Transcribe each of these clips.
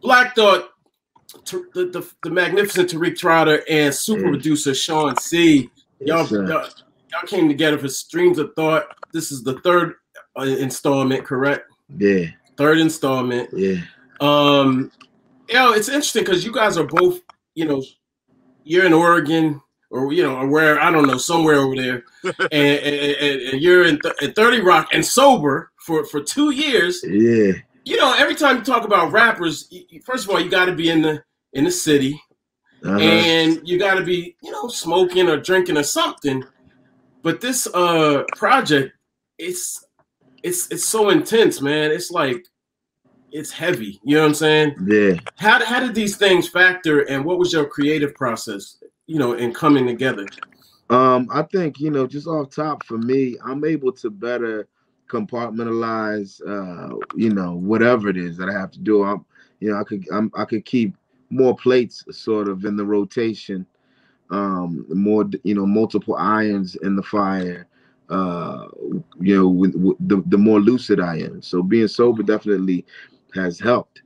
Black Thought, the magnificent Tariq Trotter and super producer Sean C. Y'all came together for Streams of Thought. This is the third installment, correct? Yeah. Third installment. Yeah. It's interesting because you guys are both, you're in Oregon or or where, I don't know, somewhere over there, and you're in 30 Rock and sober for 2 years. Yeah. Every time you talk about rappers, first of all, you got to be in the city, and you got to be smoking or drinking or something. But this project, it's so intense, man. It's like, it's heavy. You know what I'm saying? Yeah. How did these things factor, and what was your creative process, in coming together? I think, just off top for me, I'm able to better compartmentalize, whatever it is that I have to do. I could keep more plates sort of in the rotation, more, multiple irons in the fire, the more lucid I am. So being sober definitely has helped.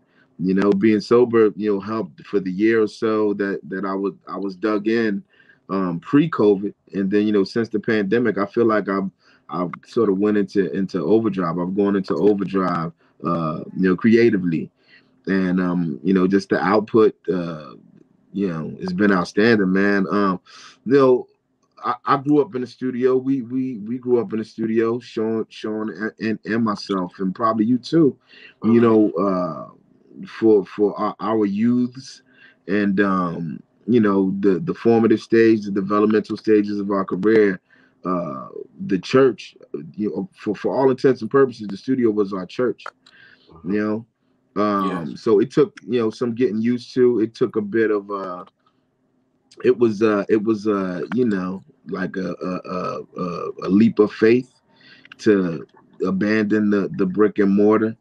Being sober, helped for the year or so that I was dug in pre-COVID, and then since the pandemic, I feel like I've sort of went into overdrive. I've gone into overdrive, creatively, and just the output, it's been outstanding, man. I grew up in the studio. We grew up in the studio, Sean and myself, and probably you too. For our youths, and the formative stage, the developmental stages of our career, the church, for all intents and purposes, the studio was our church. So it took some getting used to. It took a bit of it was like a leap of faith to abandon the brick and mortar.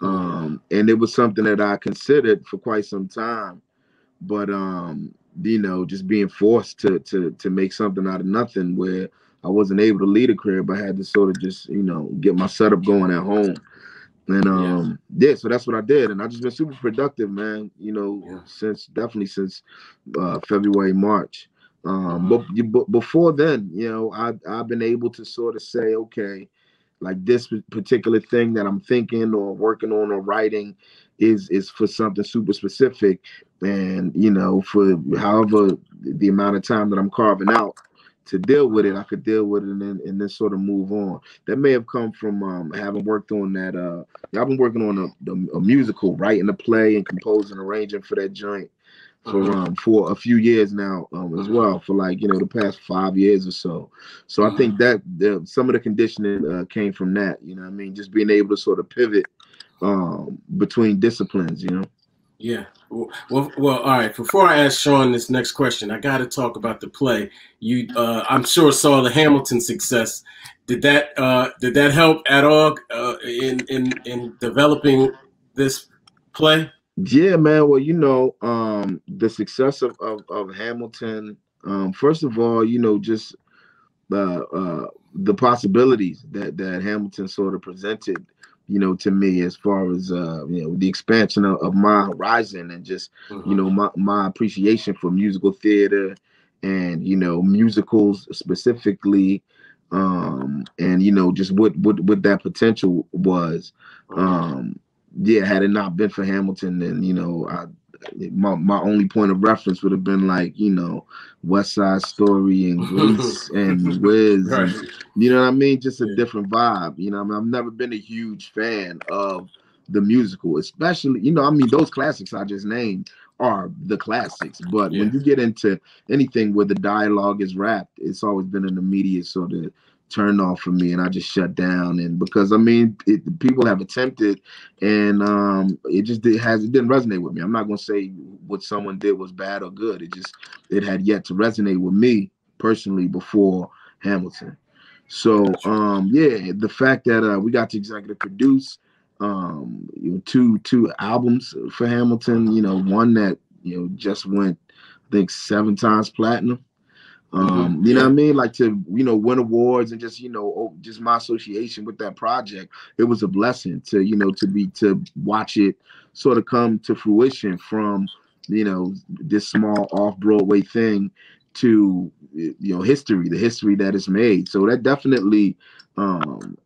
And it was something that I considered for quite some time, but just being forced to make something out of nothing, where I wasn't able to lead a career, but I had to sort of just get my setup going at home. And so that's what I did, and I've just been super productive, man. Since February, March. But before then, I've been able to sort of say, okay, like this particular thing that I'm thinking or working on or writing is for something super specific, and for however the amount of time that I'm carving out to deal with it, I could deal with it and then sort of move on. That may have come from having worked on that. I've been working on a musical, writing a play and composing, arranging for that joint for a few years now, as well, for like the past 5 years or so. So I think that some of the conditioning came from that. What I mean, just being able to sort of pivot between disciplines. Yeah. Well, all right. Before I ask Sean this next question, I got to talk about the play. You, I'm sure, saw the Hamilton success. Did that help at all in developing this play? Yeah, man. Well, the success of Hamilton. First of all, just the possibilities that Hamilton sort of presented, to me, as far as the expansion of my horizon, and just my appreciation for musical theater and musicals specifically, and just what that potential was. Had it not been for Hamilton, then my only point of reference would have been like West Side Story and Grease and Wiz, right. And, what I mean, just a different vibe. I've never been a huge fan of the musical, especially those classics I just named are the classics, but when you get into anything where the dialogue is rapped, it's always been an immediate sort of turn off for me, and I just shut down. And because people have attempted, and it didn't resonate with me. I'm not gonna say what someone did was bad or good. It had yet to resonate with me personally before Hamilton. So the fact that we got to executive produce two albums for Hamilton, one that just went, I think, 7 times platinum. You know what I mean? Like to, you know, win awards and just, you know, just my association with that project, it was a blessing to, you know, to watch it sort of come to fruition from, you know, this small off-Broadway thing to, you know, the history that is made. So that definitely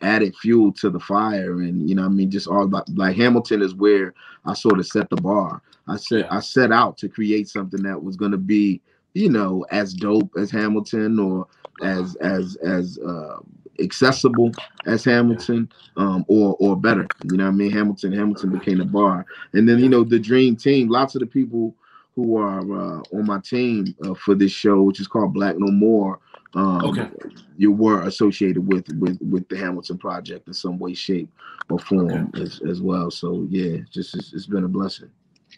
added fuel to the fire. And, you know what I mean, just all about, like, Hamilton is where I sort of set the bar. I set out to create something that was going to be, you know, as dope as Hamilton, or as accessible as Hamilton, or better. You know what I mean? Hamilton became the bar. And then, you know, the dream team, lots of the people who are on my team for this show, which is called Black No More, you were associated with the Hamilton project in some way, shape, or form as well. So yeah, it's been a blessing.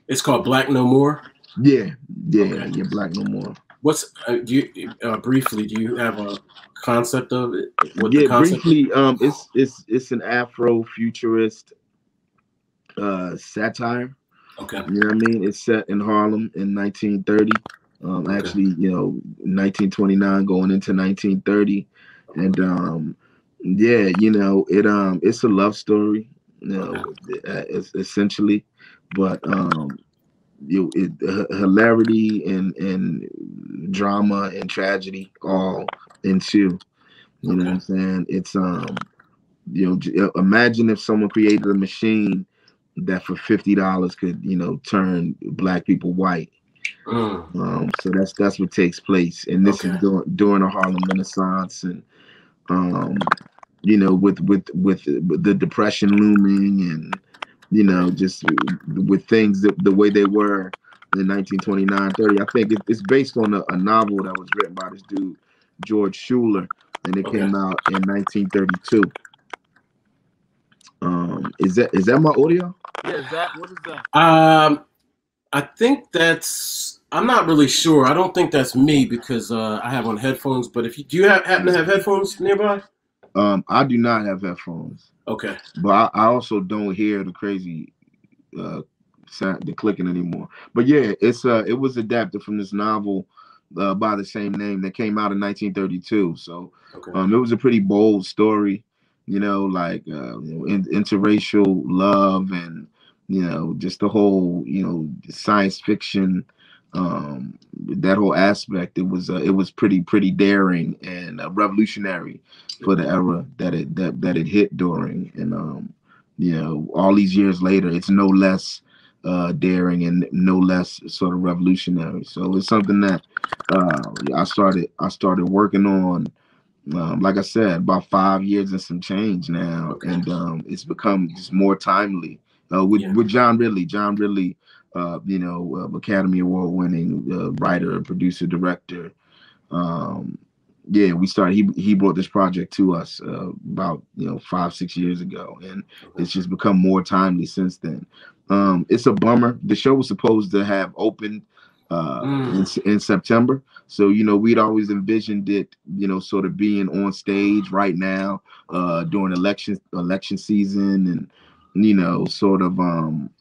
It's called Black No More. Yeah, Black No More. What's do you briefly? Do you have a concept of it? Briefly. It's an Afro-futurist satire. Okay. You know what I mean? It's set in Harlem in 1930. Actually, you know, 1929 going into 1930, and yeah, you know, it's a love story, you know, it's essentially, but hilarity and drama and tragedy all ensue. You know what I'm saying? It's you know, imagine if someone created a machine that for $50 could, you know, turn black people white. So that's what takes place, and this is during the Harlem Renaissance, and you know, with the Depression looming, and you know, just with things the way they were in 1929, 30. I think it's based on a novel that was written by this dude George Schuler, and it came out in 1932. Is that my audio? Yeah, what is that? I think that's, I'm not really sure. I don't think that's me because I have on headphones. But if you do, you happen to have headphones nearby? I do not have headphones. Okay. But I also don't hear the crazy sound, the clicking anymore. But yeah, it was adapted from this novel by the same name that came out in 1932. So it was a pretty bold story, you know, like interracial love, and you know, just the whole, you know, science fiction, that whole aspect. It was pretty daring and revolutionary for the era that it hit during. And you know, all these years later, it's no less daring and no less sort of revolutionary. So it's something that I started working on, like I said, about 5 years and some change now, and it's become just more timely with John Ridley. You know, Academy Award winning writer, producer, director. Yeah, we started. He brought this project to us about, you know, 5-6 years ago, and it's just become more timely since then. It's a bummer. The show was supposed to have opened in September, so you know, we'd always envisioned it, you know, sort of being on stage right now during election season, and you know, sort of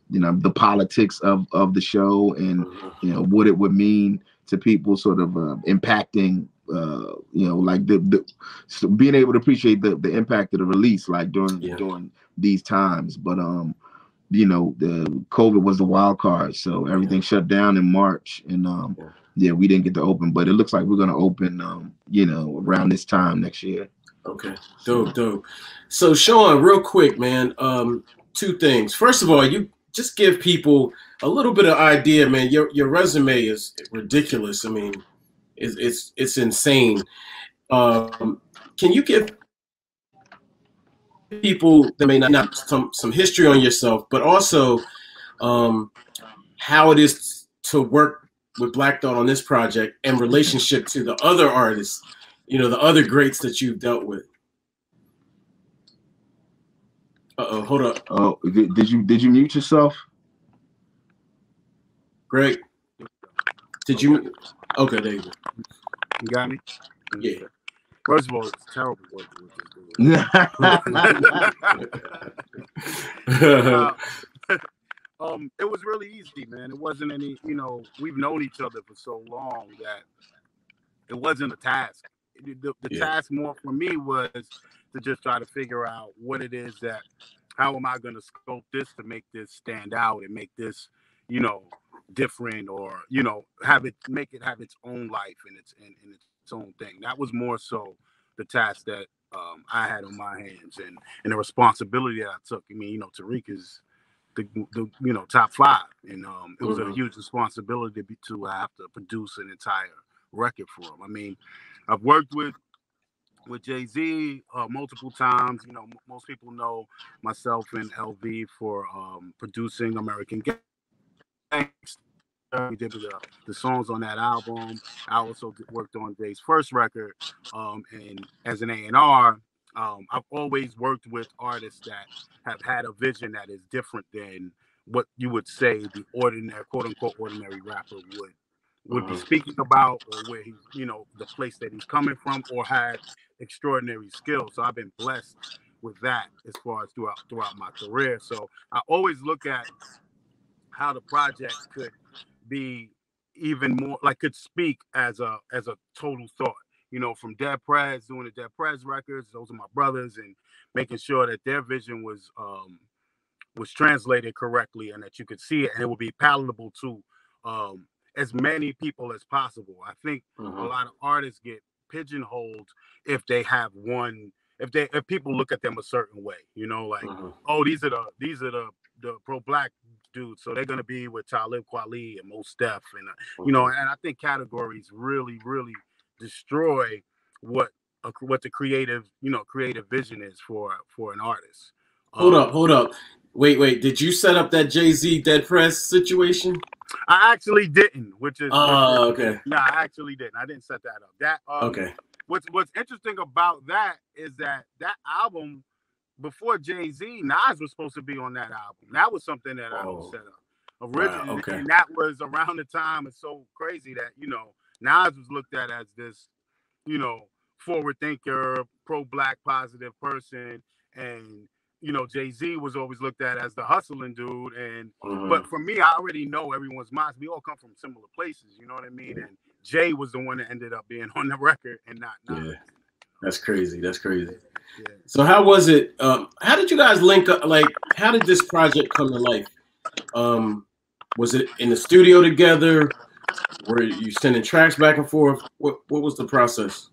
you know, the politics of the show, and you know, what it would mean to people, sort of impacting. You know, like so being able to appreciate the impact of the release, like during these times. But you know, the COVID was the wild card, so everything shut down in March, and yeah, we didn't get to open. But it looks like we're gonna open, you know, around this time next year. Okay, dope. So Sean, real quick, man, two things. First of all, you just give people a little bit of idea, man. Your resume is ridiculous. I mean, it's insane. Can you give people that may not know some history on yourself, but also how it is to work with Black Thought on this project and relationship to the other artists, you know, the other greats that you've dealt with? Hold up. Oh, did you mute yourself, Greg? Did you? Okay, there you go. You got me? Yeah. First of all, it's terrible working with this dude. It was really easy, man. It wasn't any, you know, we've known each other for so long that it wasn't a task. The task more for me was to just try to figure out what it is that, how am I going to sculpt this to make this stand out and make this, you know, different, or, you know, make it have its own life and its own thing. That was more so the task that I had on my hands, and the responsibility that I took. I mean, you know, Tariq is the you know, top 5, and it was a huge responsibility to have to produce an entire record for him. I mean, I've worked with Jay-Z multiple times. You know, most people know myself and LV for producing American Gangster. We did the songs on that album. I also worked on Jay's first record, and as an A&R, I've always worked with artists that have had a vision that is different than what you would say the ordinary, quote unquote, ordinary rapper would be speaking about, or where he's, you know, the place that he's coming from, or had extraordinary skills. So I've been blessed with that as far as throughout my career. So I always look at how the project could be even more, like, could speak as a total thought, you know, from Dead Prez, doing the Dead Prez records. Those are my brothers, and making sure that their vision was translated correctly, and that you could see it, and it would be palatable to as many people as possible. I think a lot of artists get pigeonholed if they have one, if people look at them a certain way, you know, like, oh, these are the pro-black dudes, so they're gonna be with Talib Kweli and Mos Def, and you know, and I think categories really destroy what the creative vision is for an artist. Hold up. Wait. Did you set up that Jay-Z Dead Prez situation? I actually didn't, okay. No, I actually didn't. I didn't set that up. That okay. What's interesting about that is that album, before Jay-Z, Nas was supposed to be on that album. That was something that I set up originally, wow, okay. And that was around the time. It's so crazy that, you know, Nas was looked at as this, you know, forward thinker, pro-black, positive person, and, you know, Jay-Z was always looked at as the hustling dude. And but for me, I already know everyone's minds. We all come from similar places, you know what I mean? And Jay was the one that ended up being on the record, and not Nas. Yeah, that's crazy. Yeah. So how was it? How did you guys link up? Like, how did this project come to life? Was it in the studio together? Were you sending tracks back and forth? What was the process?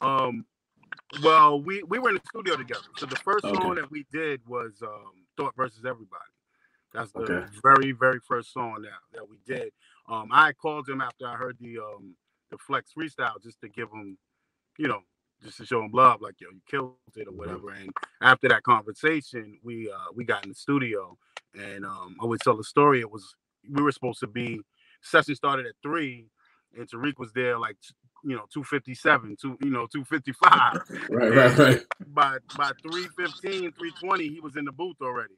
Well, we were in the studio together. So the first song that we did was Thought versus Everybody. That's the very, very first song that we did. I called him after I heard the Flex freestyle, just to give him, you know, just to show him love, like, yo, you killed it or whatever. And after that conversation, we got in the studio, and I always tell the story. We were supposed to be, session started at 3, and Tariq was there like, you know, 2:57, 2:55. Right. By 3:15, 3:20, he was in the booth already.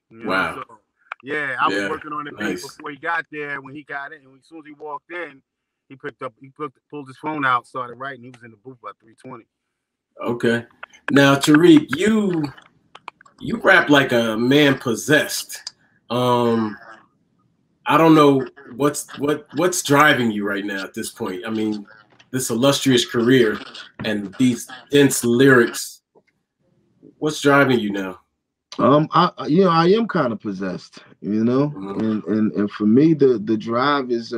You know? Wow. So, yeah, I was working on the beat before he got there. When he got in, as soon as he walked in, he pulled his phone out, started writing. He was in the booth by 3:20. Okay. Now, Tariq, you rap like a man possessed. I don't know what's driving you right now at this point. I mean, this illustrious career and these dense lyrics. What's driving you now? I am kind of possessed, you know, and for me the drive is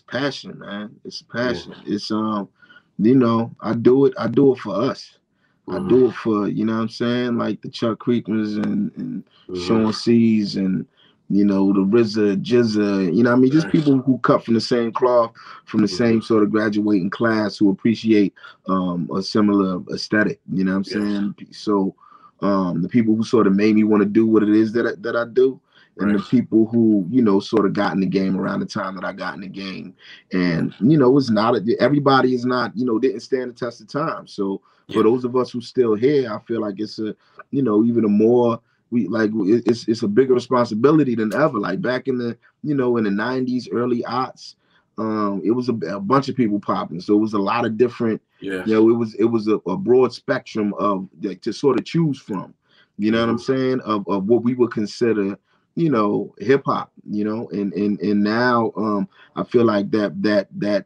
passion, man. It's passion. It's you know, I do it for us. I do it for, you know what I'm saying, like the Chuck Creekmans and Sean C's, and, you know, the RZA, Jizza, you know what I mean, just people who cut from the same cloth, from the same sort of graduating class, who appreciate a similar aesthetic, you know what I'm saying? So the people who sort of made me want to do what it is that I do, and the people who, you know, sort of got in the game around the time that I got in the game. And, you know, it's not, everybody is not, you know, didn't stand the test of time. So for those of us who still here, I feel like it's a, you know, even a more, it's a bigger responsibility than ever. Like back in the, you know, in the 90s, early aughts, it was a bunch of people popping. So it was a lot of different, you know, it was a broad spectrum of, like, to sort of choose from, you know what I'm saying, of what we would consider, you know, hip hop, you know, and now I feel like that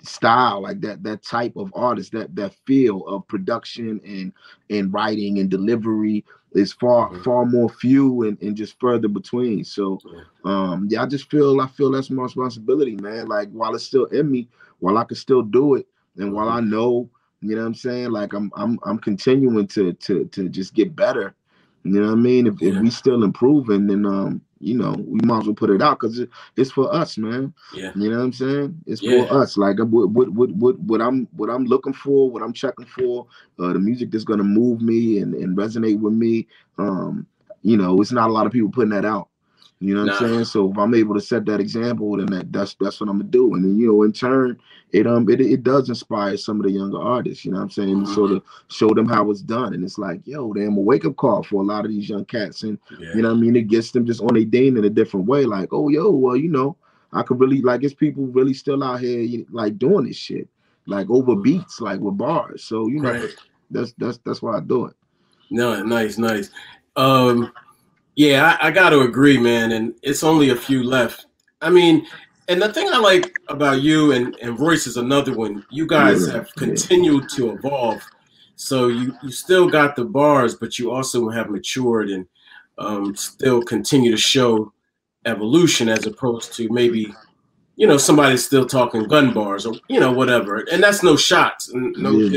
style, like that type of artist, that feel of production and writing and delivery is far more few and just further between. So yeah, I feel that's my responsibility, man. Like while it's still in me, while I can still do it, and while I know, you know what I'm saying, like I'm continuing to just get better. You know what I mean? If we still improving, then you know, we might as well put it out, because it's for us, man. Yeah. You know what I'm saying? It's for us. Like what I'm looking for, what I'm checking for, the music that's gonna move me and resonate with me. You know, it's not a lot of people putting that out. You know what I'm saying? So if I'm able to set that example, then that's what I'm gonna do. And then, you know, in turn, it does inspire some of the younger artists, you know what I'm saying? To sort of show them how it's done. And it's like, yo, damn, a wake-up call for a lot of these young cats. And you know what I mean? It gets them just on their day in a different way. Like, oh, yo, well, you know, I could really, like, it's people really still out here like doing this shit, like over beats, like with bars. So, you know, that's why I do it. No, nice. Yeah, I got to agree, man. And it's only a few left. I mean, and the thing I like about you and Royce is another one. You guys have continued to evolve. So you still got the bars, but you also have matured and still continue to show evolution, as opposed to maybe, you know, somebody's still talking gun bars or, you know, whatever. And that's no shots, no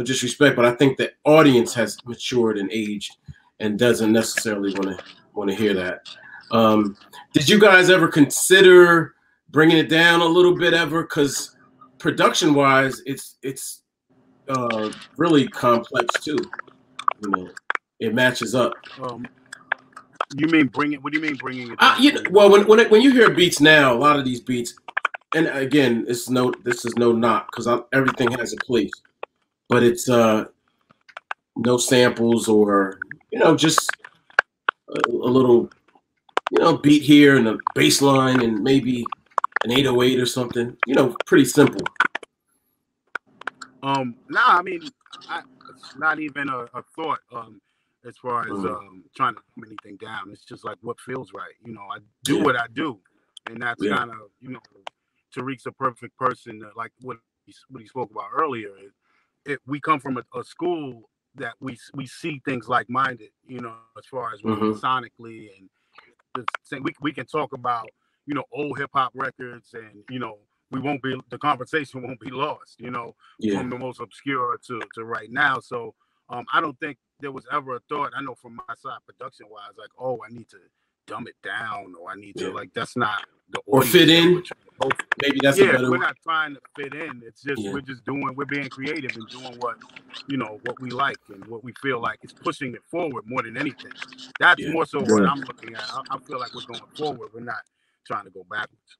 disrespect, but I think the audience has matured and aged and doesn't necessarily want to hear that. Did you guys ever consider bringing it down a little bit ever? Because production-wise, it's really complex too. You know, it matches up. You mean bring it? What do you mean bringing it down? You know, well, when you hear beats now, a lot of these beats, and again, this is no knock, because everything has a place, but it's no samples, or, you know, just a little, you know, beat here and a bass line and maybe an 808 or something, you know, pretty simple. Nah, I mean, it's not even a thought as far as trying to put anything down. It's just like what feels right. You know, I do what I do, and that's kind of, you know, Tariq's a perfect person, like what he spoke about earlier. We come from a school that we see things like-minded, you know, as far as sonically, and we can talk about, you know, old hip-hop records, and, you know, the conversation won't be lost, you know, from the most obscure to right now. So I don't think there was ever a thought, I know from my side, production-wise, like, oh, I need to dumb it down, or I need to, like, that's not the or fit in. Maybe that's a better. We're not trying to fit in. It's just we're being creative and doing what, you know, what we like and what we feel like. It's pushing it forward more than anything. That's more so what I'm looking at. I feel like we're going forward. We're not trying to go backwards.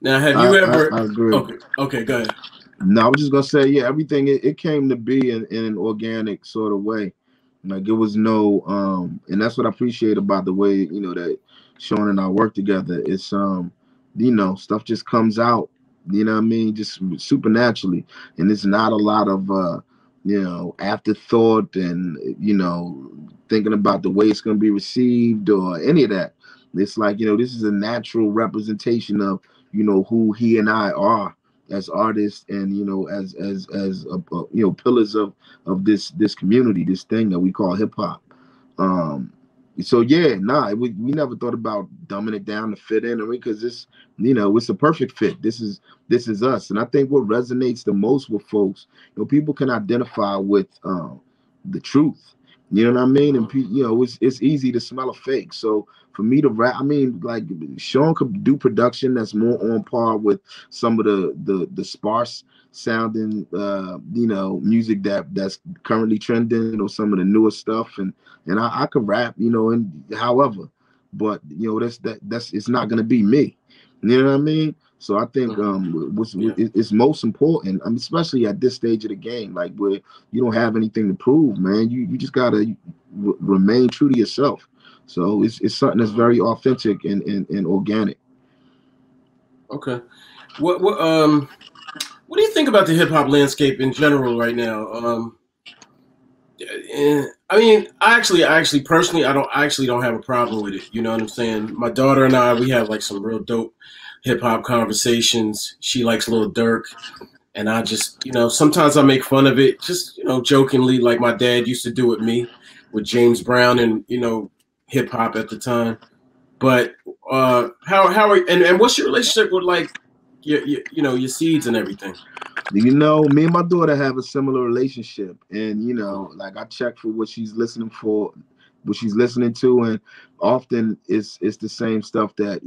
Now, have you ever? I agree. Okay, go ahead. No, I was just gonna say, everything it came to be in an organic sort of way. Like, it was no and that's what I appreciate about the way, you know, that Sean and I work together. It's you know, stuff just comes out, you know what I mean, just supernaturally, and it's not a lot of you know, afterthought and, you know, thinking about the way it's going to be received or any of that. It's like, you know, this is a natural representation of, you know, who he and I are as artists, and, you know, as you know, pillars of this community, this thing that we call hip hop. So we never thought about dumbing it down to fit in, because it's, you know, it's a perfect fit. This is us. And I think what resonates the most with folks, you know, people can identify with the truth. You know what I mean? And you know, it's easy to smell a fake. So for me to rap, I mean, like, Sean could do production that's more on par with some of the sparse sounding you know, music that's currently trending, or some of the newer stuff, and I could rap, you know, and however, but, you know, that's it's not gonna be me. You know what I mean? So I think it's most important, especially at this stage of the game, like, where you don't have anything to prove, man. You just gotta remain true to yourself. So it's something that's very authentic and organic. Okay. What do you think about the hip hop landscape in general right now? I mean, I actually personally, I don't have a problem with it. You know what I'm saying? My daughter and I, we have like some real dope hip hop conversations. She likes Lil Durk. And I just, sometimes I make fun of it, just, jokingly, like my dad used to do with me, with James Brown and, hip hop at the time. But how are and what's your relationship with like your seeds and everything? Me and my daughter have a similar relationship, and like I check for what she's listening to, and often it's the same stuff that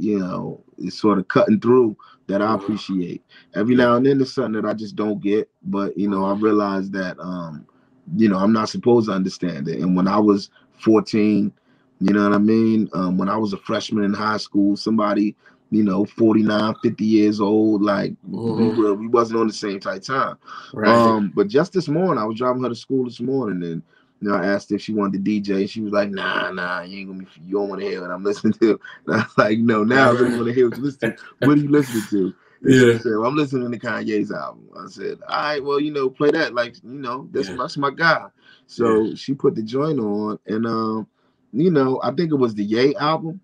is sort of cutting through that I appreciate. Every now and then there's something that I just don't get, but I realize that I'm not supposed to understand it. And when I was 14, you know what I mean? When I was a freshman in high school, somebody 49, 50 years old, like we wasn't on the same type time. Right. But just this morning, I was driving her to school this morning, and I asked if she wanted to DJ, and she was like, nah, you don't want to hear what I'm listening to. And I was like, no, now I really want to hear what you listen to. What are you listening to? And she said, well, I'm listening to Kanye's album. I said, all right, well, play that, like, that's my guy. So she put the joint on, and I think it was the Ye album.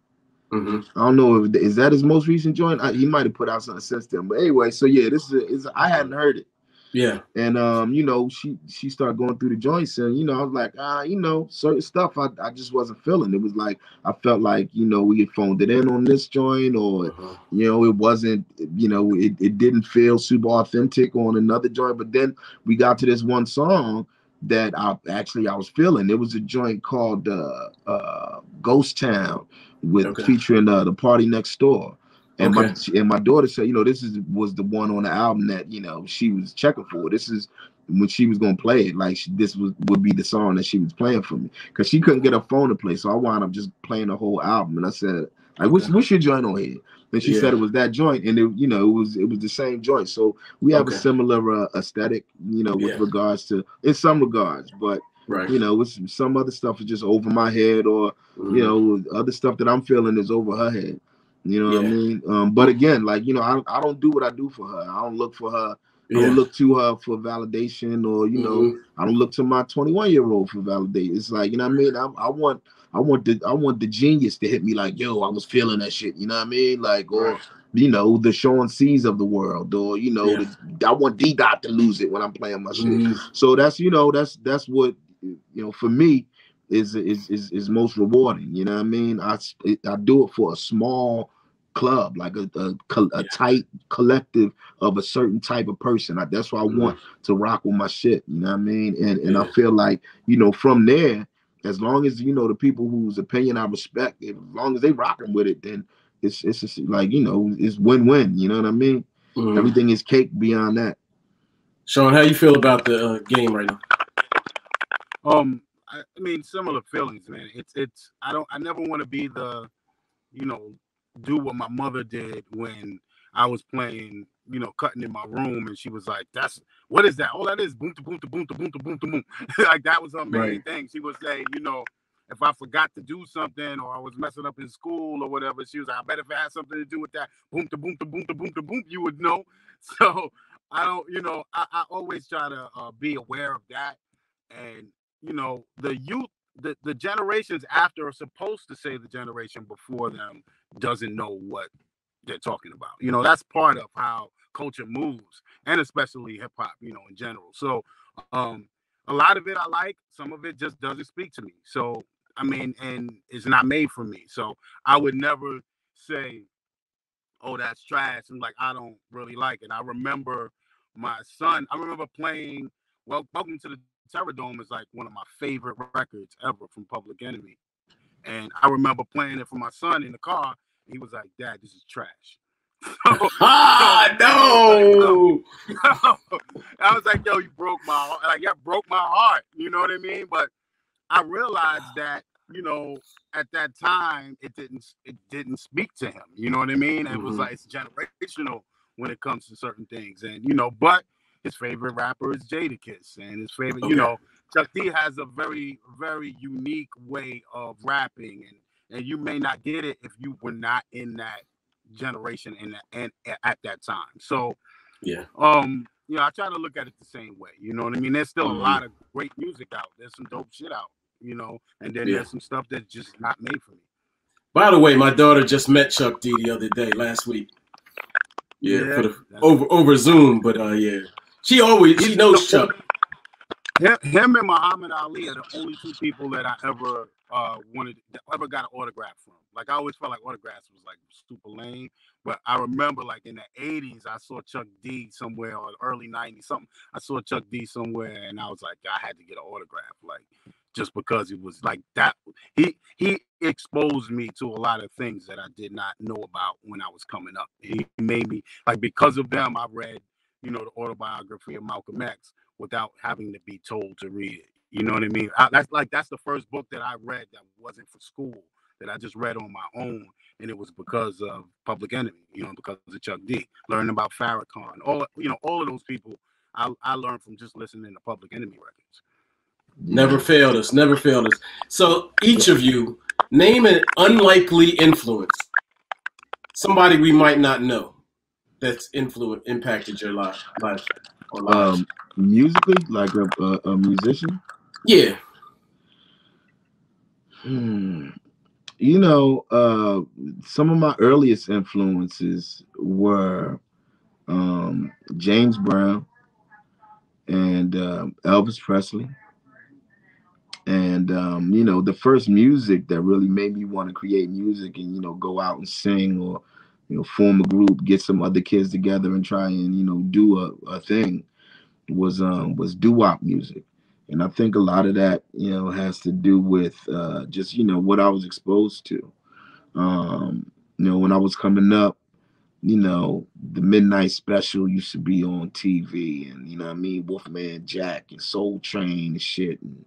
I don't know if is that his most recent joint. He might have put out something since then, but anyway. So yeah, this is I hadn't heard it. Yeah, and she started going through the joints, and I was like, certain stuff I just wasn't feeling. It was like I felt like we had phoned it in on this joint, or it wasn't, it didn't feel super authentic on another joint. But then we got to this one song that I was feeling. It was a joint called Ghost Town with featuring the Party Next Door. And my daughter said, this was the one on the album that she was checking for. This is when she was gonna play it. Like this would be the song that she was playing for me, because she couldn't get her phone to play. So I wound up just playing the whole album. And I said, like, what's your joint on here? And she said it was that joint, and it was the same joint. So we have a similar aesthetic, with regards to, in some regards, but. Right. With some other stuff is just over my head, or other stuff that I'm feeling is over her head. You know what I mean? But again, like I don't do what I do for her. I don't look for her. I don't look to her for validation, or I don't look to my 21-year-old for validation. It's like, what I mean? I want the genius to hit me like, yo, I was feeling that shit. You know what I mean? Like, or the Sean C's of the world, or I want D-Dot to lose it when I'm playing my shit. So that's that's what for me is most rewarding. You know what I mean? I do it for a small club, like a tight collective of a certain type of person. That's why I want to rock with my shit. You know what I mean? And I feel like from there, as long as the people whose opinion I respect, as long as they rocking with it, then it's just like it's win-win. You know what I mean? Everything is cake beyond that. Sean, how you feel about the game right now? I mean, similar feelings, man. I never want to be the, do what my mother did when I was playing, cutting in my room, and she was like, what is that? All that is boom to boom to boom to boom to boom to boom. Like that was her main thing. She would say, if I forgot to do something, or I was messing up in school or whatever, she was like, I bet if it had something to do with that boom to boom to boom to boom to boom, you would know. So I don't, I always try to be aware of that. And the youth, the generations after are supposed to say the generation before them doesn't know what they're talking about. That's part of how culture moves, and especially hip hop, in general. So a lot of it I like, some of it just doesn't speak to me. So I mean, and it's not made for me. So I would never say, oh, that's trash, and like I don't really like it. I remember playing Welcome to the Terror Dome is like one of my favorite records ever from Public Enemy. And I remember playing it for my son in the car. He was like, Dad, this is trash. No! I was like, yo, you broke my heart. Like, yeah, broke my heart. You know what I mean? But I realized that, at that time, it didn't speak to him. You know what I mean? It was like, it's generational when it comes to certain things. And, but his favorite rapper is Jadakiss, and his favorite, Chuck D has a very, very unique way of rapping, and you may not get it if you were not in that generation and at that time. So, I try to look at it the same way. You know what I mean? There's still a lot of great music out. There's some dope shit out, and then there's some stuff that's just not made for me. By the way, my daughter just met Chuck D the other day, last week. Yeah, for the over Zoom, but yeah, she knows Chuck. Him and Muhammad Ali are the only two people that I ever ever got an autograph from. Like I always felt like autographs was like super lame, but I remember like in the 80s I saw Chuck D somewhere, or early 90s something. I saw Chuck D somewhere, and I was like, I had to get an autograph, like just because it was like that. He exposed me to a lot of things that I did not know about when I was coming up. He made me, like, because of them, I read, you know, the autobiography of Malcolm X without having to be told to read it. You know what I mean? That's the first book that I read that wasn't for school, that I just read on my own, and it was because of Public Enemy, you know, because of Chuck D. Learning about Farrakhan, all of those people, I learned from just listening to Public Enemy records. Never failed us. Never failed us. So each of you, name an unlikely influence. Somebody we might not know that's impacted your life or lives. Musically, like a musician. Yeah. You know, some of my earliest influences were James Brown and Elvis Presley. And you know, the first music that really made me want to create music and, you know, go out and sing, or, you know, form a group, get some other kids together and try and, you know, do a thing was doo-wop music. And I think a lot of that, you know, has to do with just, you know, what I was exposed to. You know, when I was coming up, you know, the Midnight Special used to be on TV, and, you know what I mean, Wolfman Jack and Soul Train and shit, and,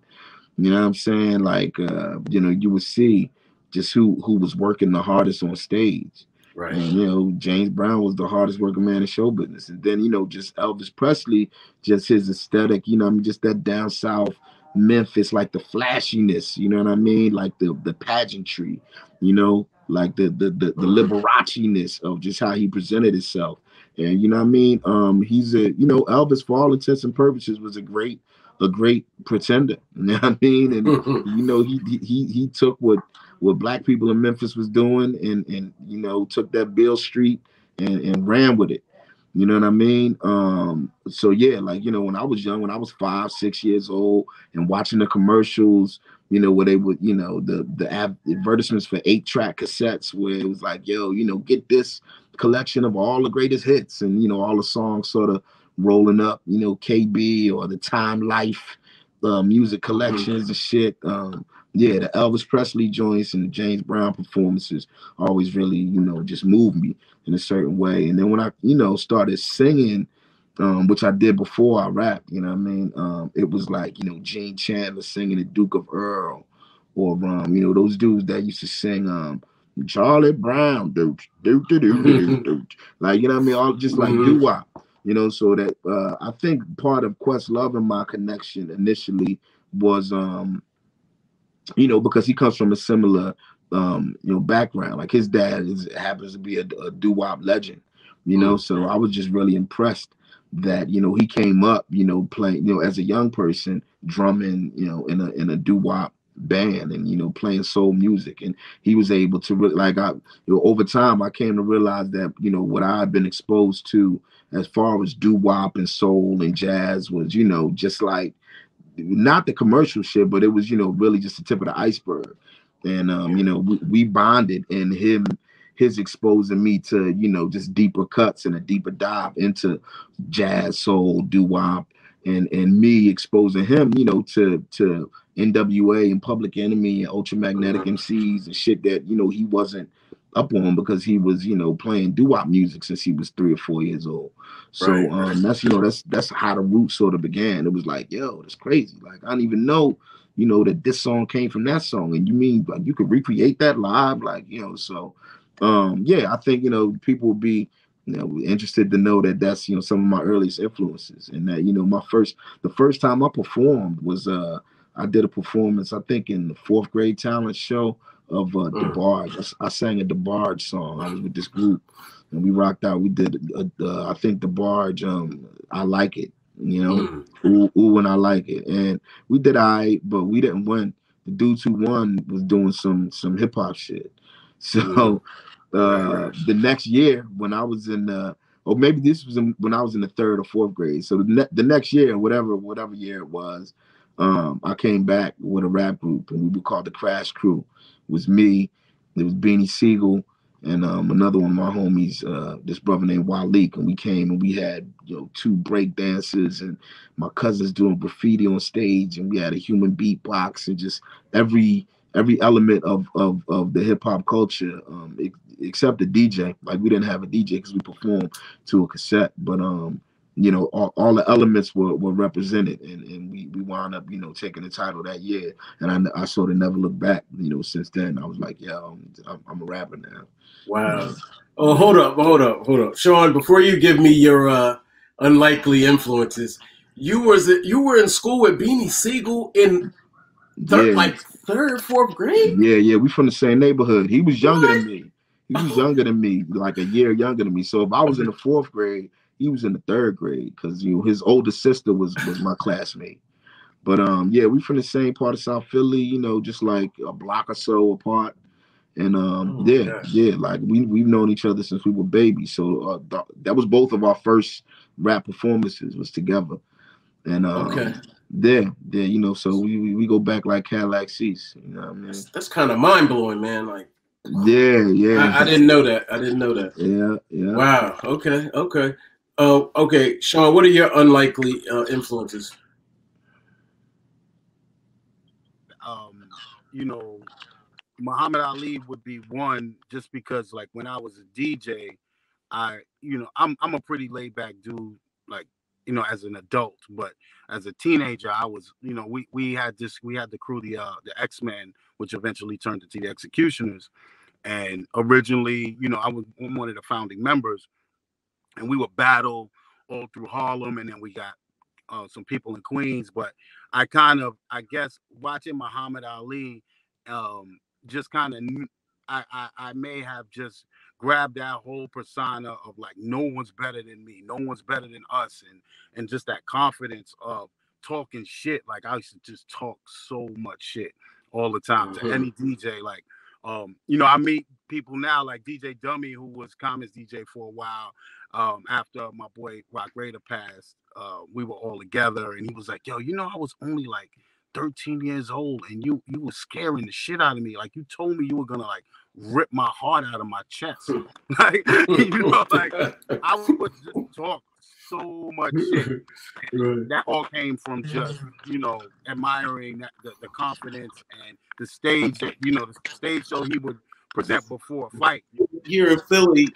you know what I'm saying? Like, you know, you would see just who was working the hardest on stage. Right. And, you know, James Brown was the hardest working man in show business. And then, you know, just Elvis Presley, just his aesthetic, you know, I mean, just that down south Memphis, like the flashiness, you know what I mean? Like the pageantry, you know, like the Liberace-ness of just how he presented himself. And, you know what I mean? He's a, you know, Elvis, for all intents and purposes, was a great pretender. You know what I mean? And you know, he took what black people in Memphis was doing, and you know, took that Beale Street and ran with it. You know what I mean? So yeah, like, you know, when I was young, when I was 5, 6 years old, and watching the commercials, you know, where they would, you know, the advertisements for 8-track cassettes, where it was like, yo, you know, get this collection of all the greatest hits, and, you know, all the songs sort of rolling up, you know, KB or the Time Life music collections and shit. Yeah, the Elvis Presley joints and the James Brown performances always really, you know, just moved me in a certain way. And then when I, you know, started singing, which I did before I rapped, you know what I mean? It was like, you know, Gene Chandler singing the Duke of Earl, or you know, those dudes that used to sing Charlie Brown, do, like, you know what I mean? All just like doo-wop. You know, so that I think part of Questlove and my connection initially was, you know, because he comes from a similar, you know, background. Like his dad happens to be a doo-wop legend, you know. So I was just really impressed that, you know, he came up, you know, playing, you know, as a young person, drumming, you know, in a doo-wop band, and, you know, playing soul music, and he was able to really, like, you know, over time I came to realize that, you know, what I had been exposed to as far as doo-wop and soul and jazz was, you know, just like, not the commercial shit, but it was, you know, really just the tip of the iceberg. And you know, we bonded, and his exposing me to, you know, just deeper cuts and a deeper dive into jazz, soul, doo-wop, and me exposing him, you know, to NWA and Public Enemy and Ultramagnetic MCs and shit that, you know, he wasn't up on, because he was, you know, playing doo-wop music since he was 3 or 4 years old. So that's, you know, that's how the roots sort of began. It was like, yo, that's crazy. Like, I didn't even know, you know, that this song came from that song, and you mean like you could recreate that live, like, you know. So yeah, I think, you know, people will be, you know, interested to know that that's, you know, some of my earliest influences, and that, you know, the first time I performed was I did a performance, I think, in the 4th grade talent show of DeBarge. I sang a DeBarge song. I was with this group, and we rocked out. We did I think DeBarge, I Like It, you know, ooh, and I Like It, and we did but we didn't win. The dudes who won was doing some hip hop shit. So the next year, when I was in or maybe this was when I was in the 3rd or 4th grade. So the next year, whatever year it was, I came back with a rap group, and we were called the Crash Crew. It was me, it was Beanie Siegel, and another one of my homies, this brother named Walik, and we came and we had 2 break dancers and my cousins doing graffiti on stage, and we had a human beatbox, and just every element of the hip hop culture, except the DJ. Like, we didn't have a DJ because we performed to a cassette, but all the elements were represented, and we wound up taking the title that year, and I sort of never looked back. Since then I was like, yo, I'm a rapper now. Wow. Oh, hold up, Sean. Before you give me your unlikely influences, you were in school with Beanie Siegel in like 3rd, 4th grade. Yeah, we from the same neighborhood. He was younger than me. He was younger than me, like a year younger than me. So if I was in the 4th grade, he was in the 3rd grade, because his older sister was my classmate. But yeah, we from the same part of South Philly, just like a block or so apart. And yeah, like we've known each other since we were babies. So that was both of our first rap performances was together. And so we go back like Cadillac seats. You know what I mean? That's kind of mind blowing, man. Like, yeah. I didn't know that. Yeah. Wow. Okay. Okay, Sean, what are your unlikely influences? Muhammad Ali would be one, just because, like, when I was a DJ, I'm a pretty laid back dude, like, as an adult, but as a teenager, I was, we had the crew, the X-Men, which eventually turned into the Executioners, and originally, I was one of the founding members, and we would battle all through Harlem, and then we got some people in Queens. But I guess watching Muhammad Ali, just kind of, I may have just grabbed that whole persona of, like, no one's better than me, no one's better than us, and just that confidence of talking shit. Like, I used to just talk so much shit all the time to any DJ. Like, I meet people now like DJ Dummy, who was Common's DJ for a while. After my boy Rock Raider passed, we were all together, and he was like, yo, I was only like 13 years old, and you were scaring the shit out of me. Like, you told me you were gonna, like, rip my heart out of my chest. Like, like, I would just talk so much shit. Right. That all came from just, admiring the confidence and the stage, the stage show he would present before a fight. Here in Philly,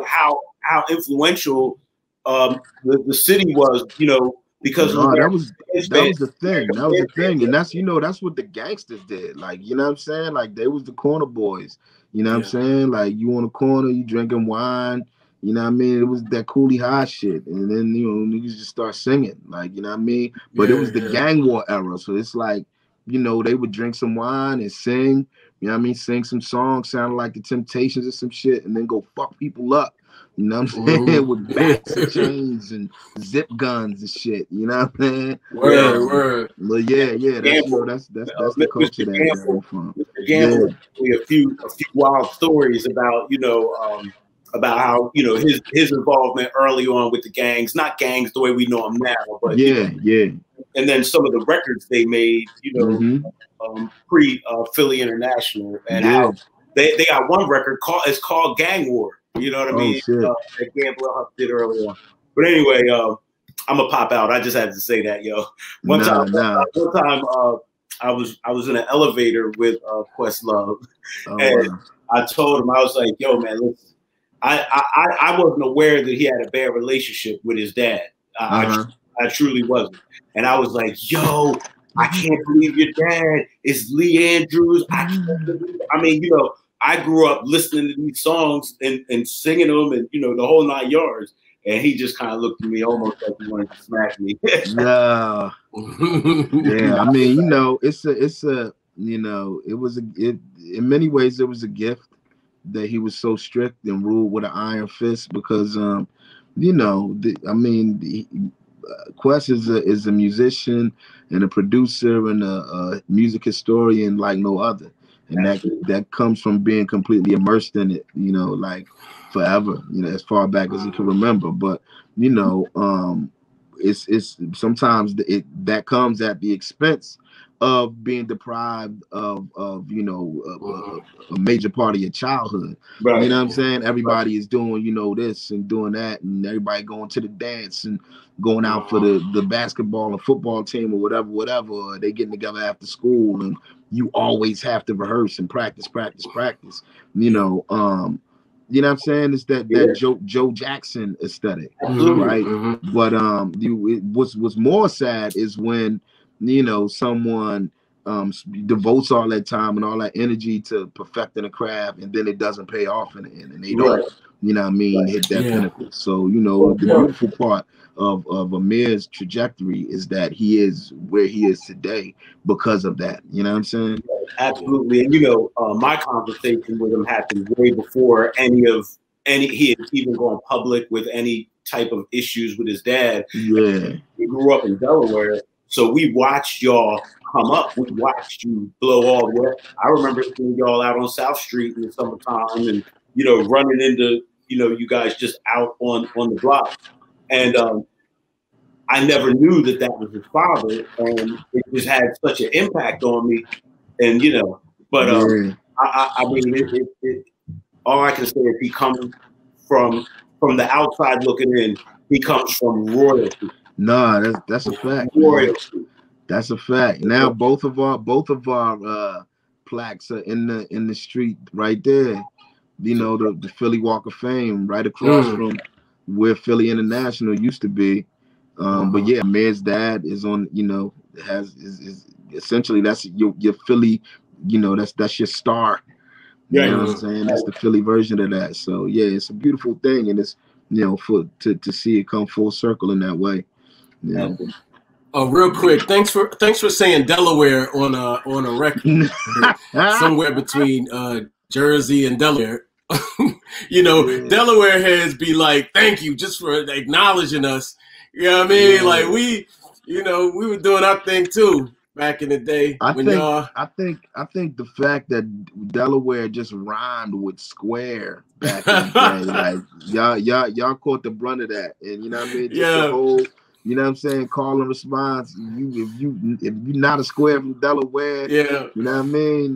how influential the city was, because that was the thing. That was the thing. And that's what the gangsters did. Like, you know what I'm saying? Like, they was the corner boys. You know what I'm saying? Like, you on the corner, you drinking wine. You know what I mean? It was that Coolie High shit. And then, niggas just start singing. Like, you know what I mean? But it was the gang war era. So it's like, they would drink some wine and sing. You know what I mean? Sing some songs, sounded like the Temptations or some shit, and then go fuck people up. You know what I'm saying? With bats and chains and zip guns and shit. You know what I'm saying? Word. Well, yeah. That's the culture that we're from. Mr. Gamble, a few wild stories about about how his involvement early on with the gangs, not gangs the way we know them now, but yeah. And then some of the records they made, pre Philly International, and how they got one record called Gang War. You know what I mean? That Gambler did early on. But anyway, I'm gonna pop out. I just had to say that, yo. One time, I was in an elevator with Questlove, and I told him, I was like, "Yo, man, listen, I wasn't aware that he had a bad relationship with his dad. I truly wasn't, and I was like, yo, I can't believe your dad is Lee Andrews. I mean, I grew up listening to these songs and singing them, and the whole 9 yards. And he just kind of looked at me almost like he wanted to smack me. Yeah. I mean, in many ways it was a gift that he was so strict and ruled with an iron fist, because Quest is a musician and a producer and a music historian like no other. And that comes from being completely immersed in it, like forever, as far back as he can remember. But it's sometimes that comes at the expense of being deprived of a major part of your childhood. Right. You know what I'm saying? Everybody is doing this and doing that, and everybody going to the dance and going out for the basketball or football team or whatever, or they getting together after school, and you always have to rehearse and practice. You know what I'm saying? It's that Joe Jackson aesthetic, right? But what's more sad is when someone devotes all that time and all that energy to perfecting a craft, and then it doesn't pay off in the end, and they don't, hit that pinnacle. So the beautiful part of Amir's trajectory is that he is where he is today because of that. You know what I'm saying? Absolutely. And my conversation with him happened way before he had even gone public with any type of issues with his dad. Yeah. He grew up in Delaware, so we watched y'all come up. We watched you blow all the way. I remember seeing y'all out on South Street in the summertime, and running into you guys just out on the block. And I never knew that was his father, and it just had such an impact on me. And but I mean, all I can say is he comes from the outside looking in. He comes from royalty. No, that's a fact. Royalty. Man. That's a fact. Now both of our plaques are in the street right there. The Philly Walk of Fame right across from where Philly International used to be. But yeah, Mayor's dad is on. Is essentially that's your Philly. That's your star. You know what I'm saying? That's the Philly version of that. So yeah, it's a beautiful thing, and it's to see it come full circle in that way. Yeah. Oh, real quick, thanks for saying Delaware on a record somewhere between Jersey and Delaware. Delaware heads be like, thank you just for acknowledging us. You know what I mean? Yeah. Like we were doing our thing too back in the day. I think the fact that Delaware just rhymed with square back in the day, like y'all caught the brunt of that, and what I mean? Just the whole, what I'm saying, call and response. If you're not a square from Delaware, you know what I mean?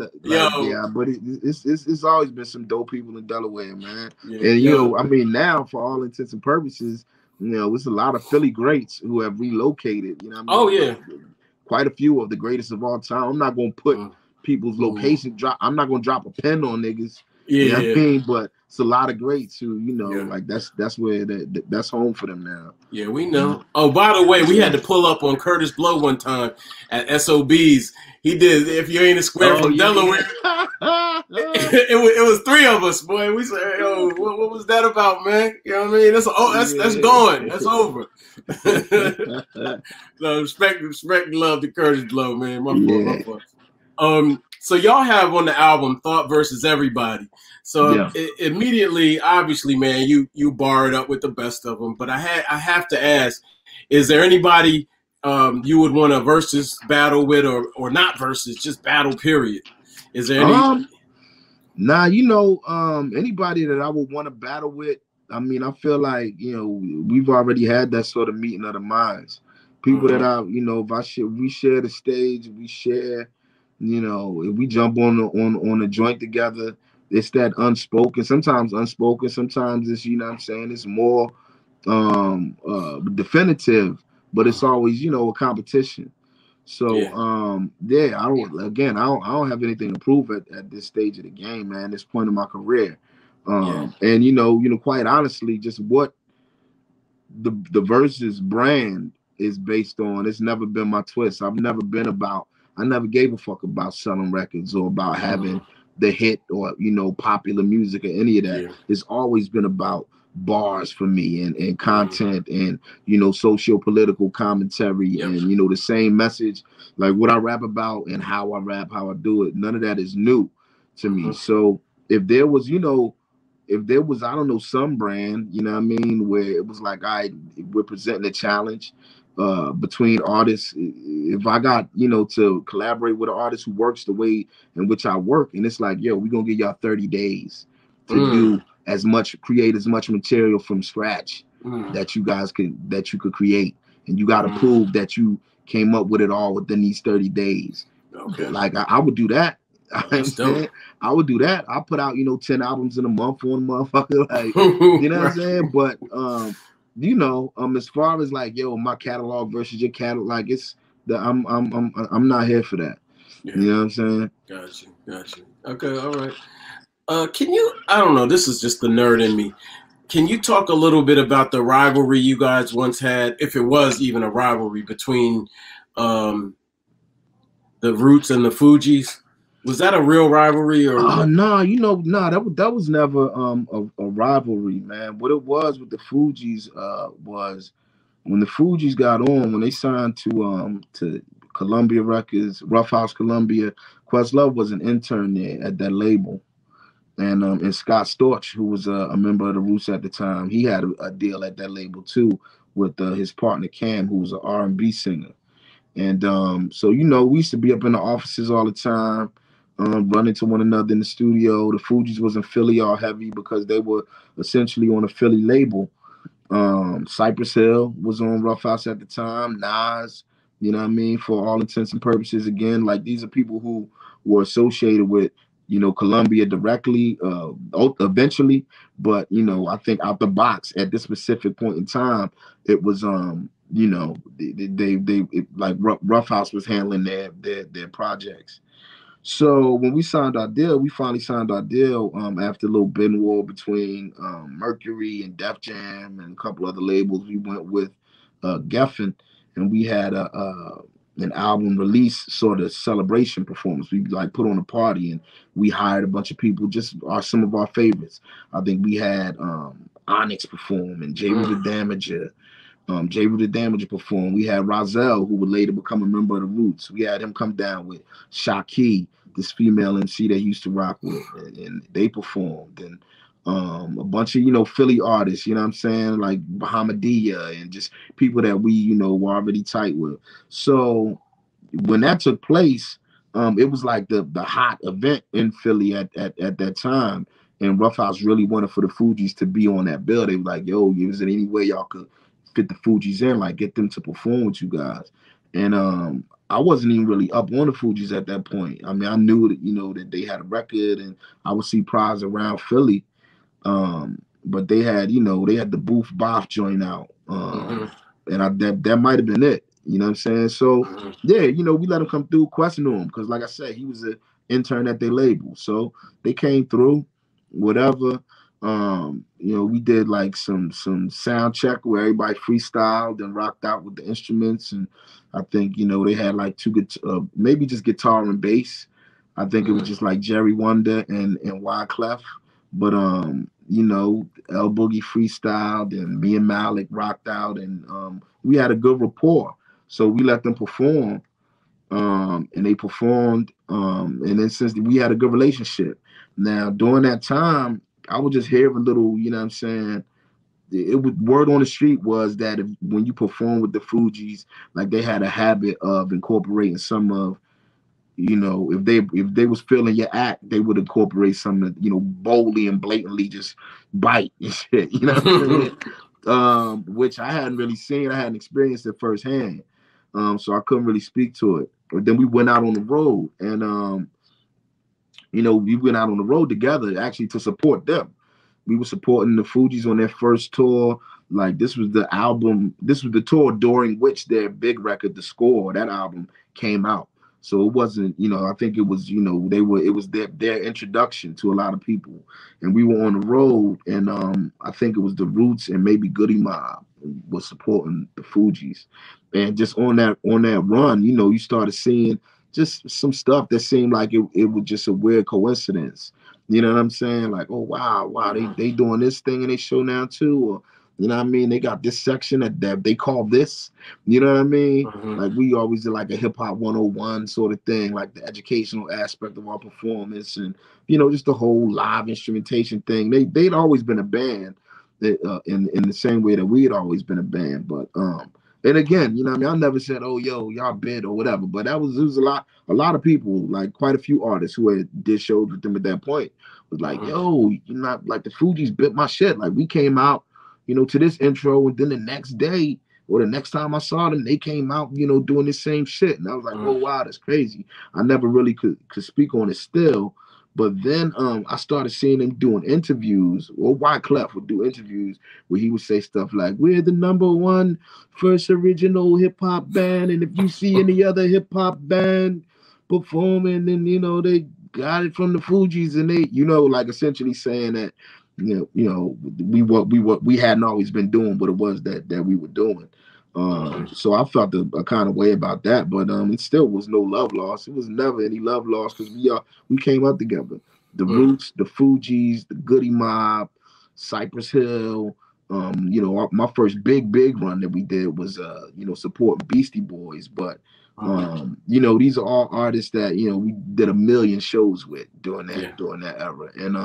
But it's always been some dope people in Delaware, man. And I mean, now for all intents and purposes, it's a lot of Philly greats who have relocated. You know what I mean? Oh yeah. Quite a few of the greatest of all time. I'm not gonna put people's location I'm not gonna drop a pin on niggas. You know what I mean? But it's a lot of greats who, like that's where that's home for them now. Yeah, we know. Oh, by the way, we had to pull up on Curtis Blow one time at SOB's. He did If You Ain't a Square from Delaware. it was three of us, boy. We said, yo, what was that about, man? You know what I mean? That's gone. That's over. So respect and love to Curtis Blow, man. My fault. So y'all have on the album Thought versus Everybody. So immediately, obviously, man, you bar it up with the best of them. But I have to ask, is there anybody you would want to versus battle with, or not versus, just battle period? Is there any? Anybody that I would want to battle with, I mean, I feel like, we've already had that sort of meeting of the minds. People that we share the stage, we share, if we jump on a joint together, it's that unspoken, sometimes it's, it's more definitive, but it's always, a competition. So I don't have anything to prove at this stage of the game, man, this point in my career. And quite honestly, just what the Verzuz brand is based on, it's never been my twist. I never gave a fuck about selling records or about having the hit or popular music or any of that. It's always been about bars for me and content and socio-political commentary and the same message, like what I rap about and how I rap, how I do it. None of that is new to me. So if there was I don't know, some brand, what I mean, where it was like, we're presenting a challenge between artists. If I got to collaborate with an artist who works the way in which I work, and it's like, yo, we're gonna give y'all 30 days to do create as much material from scratch that you could create, and you got to prove that you came up with it all within these 30 days. Okay. Like I would do that. I would do that. I put out 10 albums in a month for one motherfucker, like you know what I'm saying. But as far as like my catalog versus your catalog, like I'm not here for that. Yeah. You know what I'm saying? Got you. Okay, all right. Can you? I don't know. This is just the nerd in me. Can you talk a little bit about the rivalry you guys once had, if it was even a rivalry between the Roots and the Fujis? Was that a real rivalry or? That was never a rivalry, man. What it was with the Fujis was when the Fujis got on, when they signed to Columbia Records, Rough House Columbia. Questlove was an intern there at that label. And Scott Storch, who was a member of the Roots at the time, he had a deal at that label too with his partner Cam, who was an R&B singer. And so we used to be up in the offices all the time, running to one another in the studio. The Fujis was in Philly all heavy because they were essentially on a Philly label. Cypress Hill was on Rough House at the time. Nas, you know what I mean, for all intents and purposes. Again, like these are people who were associated with Columbia directly, eventually, but I think out the box at this specific point in time, it was like Rough House was handling their projects. So when we finally signed our deal after a little bin war between Mercury and Def Jam and a couple other labels. We went with Geffen, and we had an album release sort of celebration performance. We like put on a party, and we hired a bunch of people, just some of our favorites. I think we had Onyx perform and J. Rue the Damager. J. Rue the Damager performed. We had Rozelle, who would later become a member of the Roots. We had him come down with Shaki, this female MC that he used to rock with, and they performed. And a bunch of Philly artists, you know what I'm saying, like Bahamadia, and just people that we were already tight with. So when that took place, it was like the hot event in Philly at that time, and Rough House really wanted for the Fujis to be on that bill. They were like, yo, is there any way y'all could fit the Fujis in, like get them to perform with you guys? And I wasn't even really up on the Fujis at that point. I mean, I knew that that they had a record, and I would see Prize around Philly. But they had the Booth Boff joint out, and that might have been it. You know what I'm saying? So yeah, we let him come through, question him, because like I said, he was an intern at their label, so they came through, whatever. We did like some sound check where everybody freestyled and rocked out with the instruments, and I think they had like maybe just guitar and bass. I think it was just like Jerry Wonder and Wyclef, but El Boogie freestyled, and me and Malik rocked out, and we had a good rapport, so we let them perform, and they performed, and then since we had a good relationship. Now during that time, I would just hear a little, you know what I'm saying, it was word on the street was that when you perform with the Fujis, like they had a habit of incorporating some of, if they was feeling your act, they would incorporate some of, boldly and blatantly just bite and shit, you know what I'm saying? Which I hadn't really seen, I hadn't experienced it firsthand, so I couldn't really speak to it. But then we went out on the road, and we went out on the road together actually to support them. We were supporting the Fujis on their first tour. Like this was the tour during which their big record, The Score, that album came out. So it wasn't, I think it was, it was their introduction to a lot of people. And we were on the road, and I think it was the Roots and maybe Goody Mob was supporting the Fujis. And just on that run, you started seeing just some stuff that seemed like it was just a weird coincidence. You know what I'm saying? Like, oh wow, they doing this thing in their show now too, or you know what I mean? They got this section that they call this. You know what I mean? Like we always did like a hip hop 101 sort of thing, like the educational aspect of our performance, and just the whole live instrumentation thing. They'd always been a band in the same way that we had always been a band, but And again, you know what I mean? I never said, oh, yo, y'all bid or whatever. But it was a lot of people, like quite a few artists who did shows with them at that point was like, yo, you're not like the Fujis bit my shit. Like we came out, you know, to this intro, and then the next day or the next time I saw them, they came out, you know, doing the same shit. And I was like, oh, wow, that's crazy. I never really could speak on it still. But then I started seeing him doing interviews, or Wyclef would do interviews where he would say stuff like, we're the #1 first original hip-hop band, and if you see any other hip-hop band performing, then, you know, they got it from the Fujis, and they, you know, like essentially saying that, you know, we hadn't always been doing what it was that we were doing. So I felt a kind of way about that, but it still was no love loss. It was never any love loss because we came up together. The Roots, the Fujis, the Goody Mob, Cypress Hill. You know, my first big run that we did was you know, supporting Beastie Boys, but you know, these are all artists that, you know, we did a million shows with during that era, and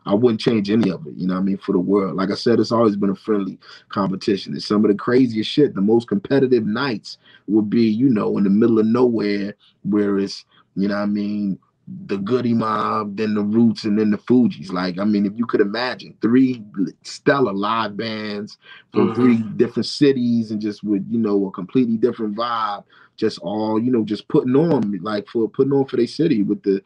I wouldn't change any of it, you know what I mean, for the world. Like I said, it's always been a friendly competition. It's some of the craziest shit. The most competitive nights would be, you know, in the middle of nowhere, where it's, you know what I mean, the Goody Mob, then the Roots, and then the Fujis. Like, I mean, if you could imagine 3 stellar live bands from 3 different cities, and just with, you know, a completely different vibe, just all, you know, just putting on for their city with the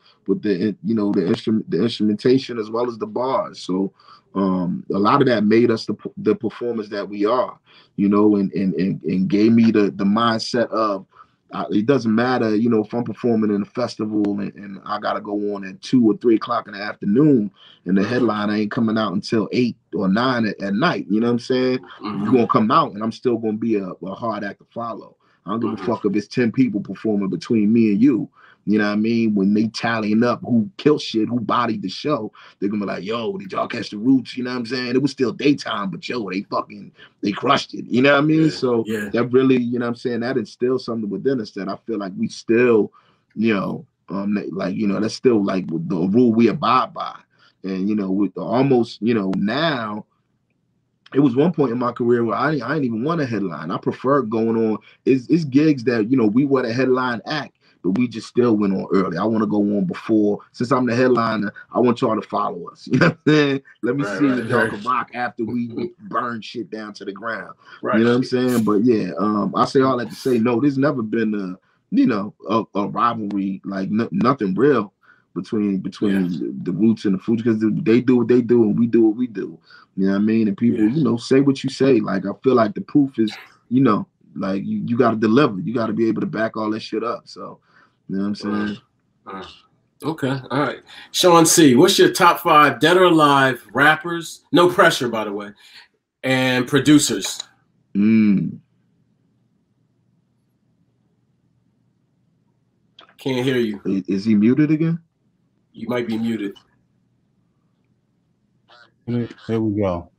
you know, the instrumentation as well as the bars. So a lot of that made us the performers that we are, you know, and gave me the mindset of, it doesn't matter, you know, if I'm performing in a festival and I gotta go on at 2 or 3 o'clock in the afternoon, and the headline ain't coming out until 8 or 9 at night. You know what I'm saying? You're gonna come out, and I'm still gonna be a hard act to follow. I don't give a fuck if it's 10 people performing between me and you. You know what I mean? When they tallying up who killed shit, who bodied the show, they're gonna be like, yo, did y'all catch the Roots? You know what I'm saying? It was still daytime, but yo, they crushed it. You know what I mean? So that really, you know what I'm saying, that instills something within us that I feel like we still, you know, like, you know, that's still like the rule we abide by. And, you know, with almost, you know, now, it was one point in my career where I didn't even want a headline. I prefer going on. It's gigs that, you know, we were the headline act, but we just still went on early. I want to go on before. Since I'm the headliner, I want y'all to follow us. You know what I'm saying? Let me see if y'all can rock after we burn shit down to the ground. You know what I'm saying? But yeah, I say all that to say, no, there's never been you know, a rivalry, like nothing real between the Roots and the Fujis, because they do what they do and we do what we do. You know what I mean? And people, you know, say what you say. Like, I feel like the proof is, you know, like you got to deliver. You got to be able to back all that shit up. So, you know what I'm saying? Okay. All right. Sean C., what's your top 5 dead or alive rappers? No pressure, by the way. And producers. Can't hear you. Is he muted again? You might be muted. Here we go.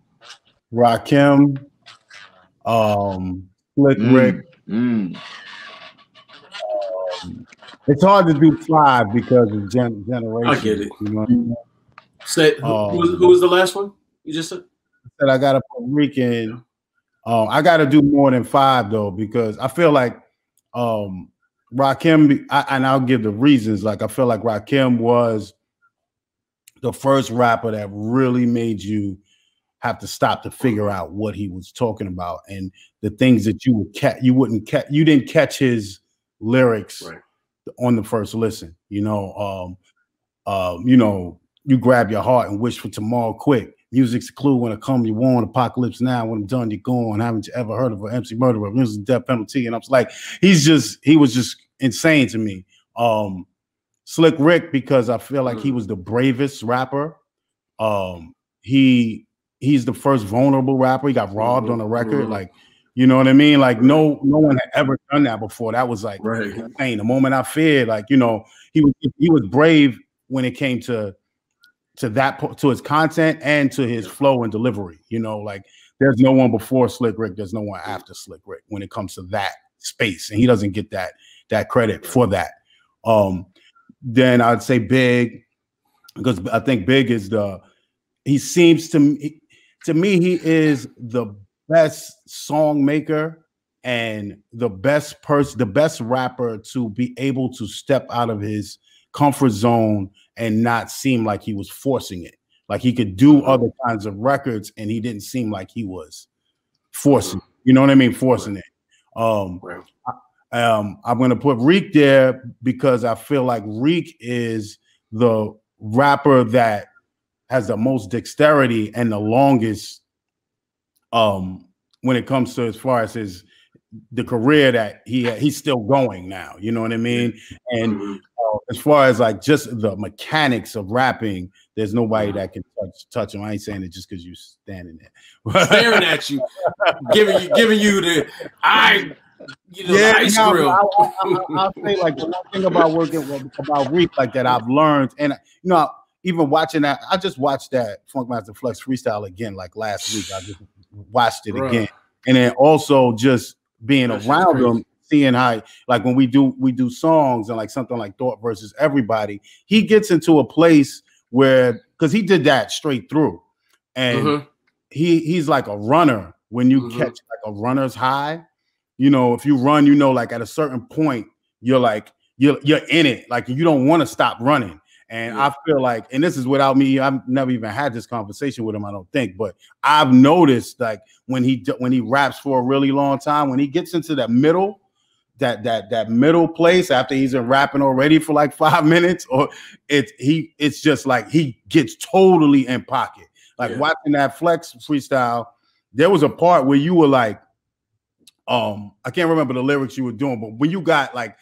Rakim, Slick Rick. It's hard to do 5 because of generation. I get it. You know what I mean? Say, who was the last one you just said? I said I got a Puerto Rican. I got to do more than 5 though, because I feel like Rakim, and I'll give the reasons. Like, I feel like Rakim was the first rapper that really made you have to stop to figure out what he was talking about, and the things that you didn't catch his lyrics on the first listen. You know, you grab your heart and wish for tomorrow quick. Music's a clue when it comes, you want. Apocalypse now, when I'm done, you're gone. Haven't you ever heard of an MC murderer? This is death penalty. And I was like, he was just insane to me. Slick Rick, because I feel like he was the bravest rapper. He's the first vulnerable rapper. He got robbed on a record. Like, you know what I mean? Like, no one had ever done that before. That was like insane. The moment I feared, like, you know, he was brave when it came to his content and to his flow and delivery. You know, like, there's no one before Slick Rick. There's no one after Slick Rick when it comes to that space, and he doesn't get that credit for that. Then I'd say Big, because I think Big is he seems to me he is the best song maker and the best rapper to be able to step out of his comfort zone and not seem like he was forcing it. Like he could do other kinds of records and he didn't seem like he was forcing, you know what I mean? Forcing it. I'm going to put Reek there because I feel like Reek is the rapper that has the most dexterity and the longest when it comes to as far as the career that he's still going now, you know what I mean? And as far as like just the mechanics of rapping, there's nobody that can touch him. I ain't saying it just because you're standing there staring at you, giving you the eye. The ice grill. I'll say like the one thing about working about Reek like that I've learned, and even watching that, I just watched that Funkmaster Flex freestyle again like last week. I just watched it again, and then also just being around him, seeing how like when we do songs and like something like Thought versus Everybody, he gets into a place where because he did that straight through, and he's like a runner when you catch like a runner's high. You know, if you run, like at a certain point, you're like, you're in it. Like you don't want to stop running. And I feel like, and this is without me, I've never even had this conversation with him, I don't think, but I've noticed like when he raps for a really long time, when he gets into that middle, that middle place after he's been rapping already for like 5 minutes, or it's just like he gets totally in pocket. Like watching that Flex freestyle, there was a part where you were like, I can't remember the lyrics you were doing, but when you got like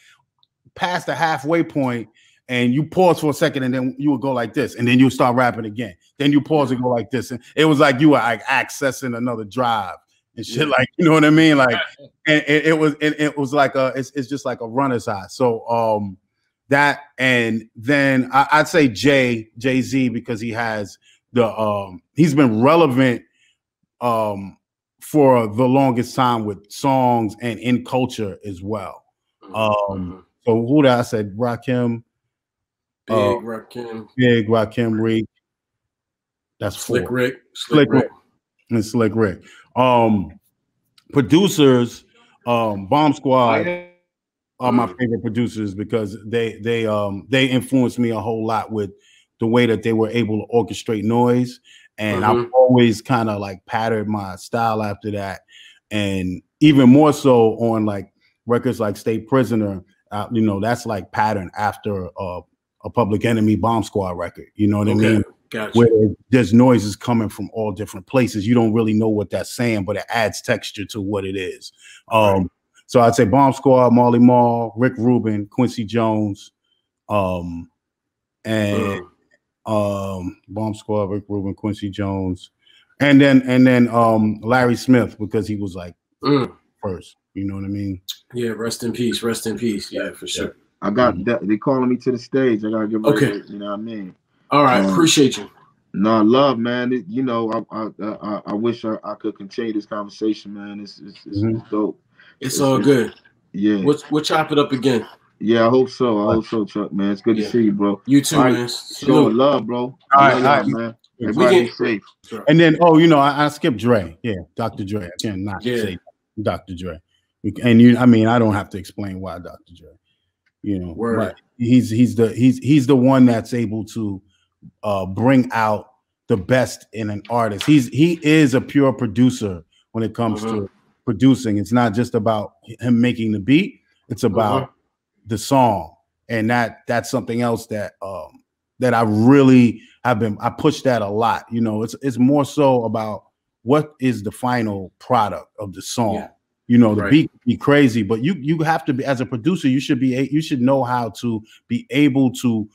past the halfway point and you pause for a second and then you would go like this and then you start rapping again. Then you pause and go like this. And it was like you were like accessing another drive and shit, like, you know what I mean? Like, and it was like it's just like a runner's high. So that, and then I'd say Jay-Z because he has he's been relevant for the longest time with songs and in culture as well. So who did I said? Rakim, Big Rakim, Reek. That's Slick 4. Rick, and Slick Rick. Producers, Bomb Squad are my favorite producers because they influenced me a whole lot with the way that they were able to orchestrate noise. And I've always kind of like patterned my style after that. And even more so on like records like State Prisoner, that's like patterned after a Public Enemy Bomb Squad record. You know what I mean? Gotcha. Where there's noises coming from all different places. You don't really know what that's saying, but it adds texture to what it is. So I'd say Bomb Squad, Marley Marl, Rick Rubin, Quincy Jones, and Bomb Squad, Rick Rubin, Quincy Jones, and then Larry Smith because he was like first. You know what I mean? Yeah, rest in peace. Yeah, for sure. I got that. They calling me to the stage. I gotta get ready. You know what I mean? All right, appreciate you. No, love, man. I wish I could continue this conversation, man. It's dope. It's all good. Yeah. We'll chop it up again. Yeah, I hope so. I hope so, Chuck, man. It's good to see you, bro. You too, man. Showing love, bro. All right, man. Everybody be safe. And then, I skipped Dre. Yeah, Dr. Dre. I can't not say Dr. Dre. And I don't have to explain why Dr. Dre. Right. He's the one that's able to bring out the best in an artist. He is a pure producer when it comes to producing. It's not just about him making the beat. It's about the song, and that's something else that I really have been. I push that a lot. It's more so about what is the final product of the song. Yeah. The beat can be crazy, but you have to be, as a producer, you should know how to be able to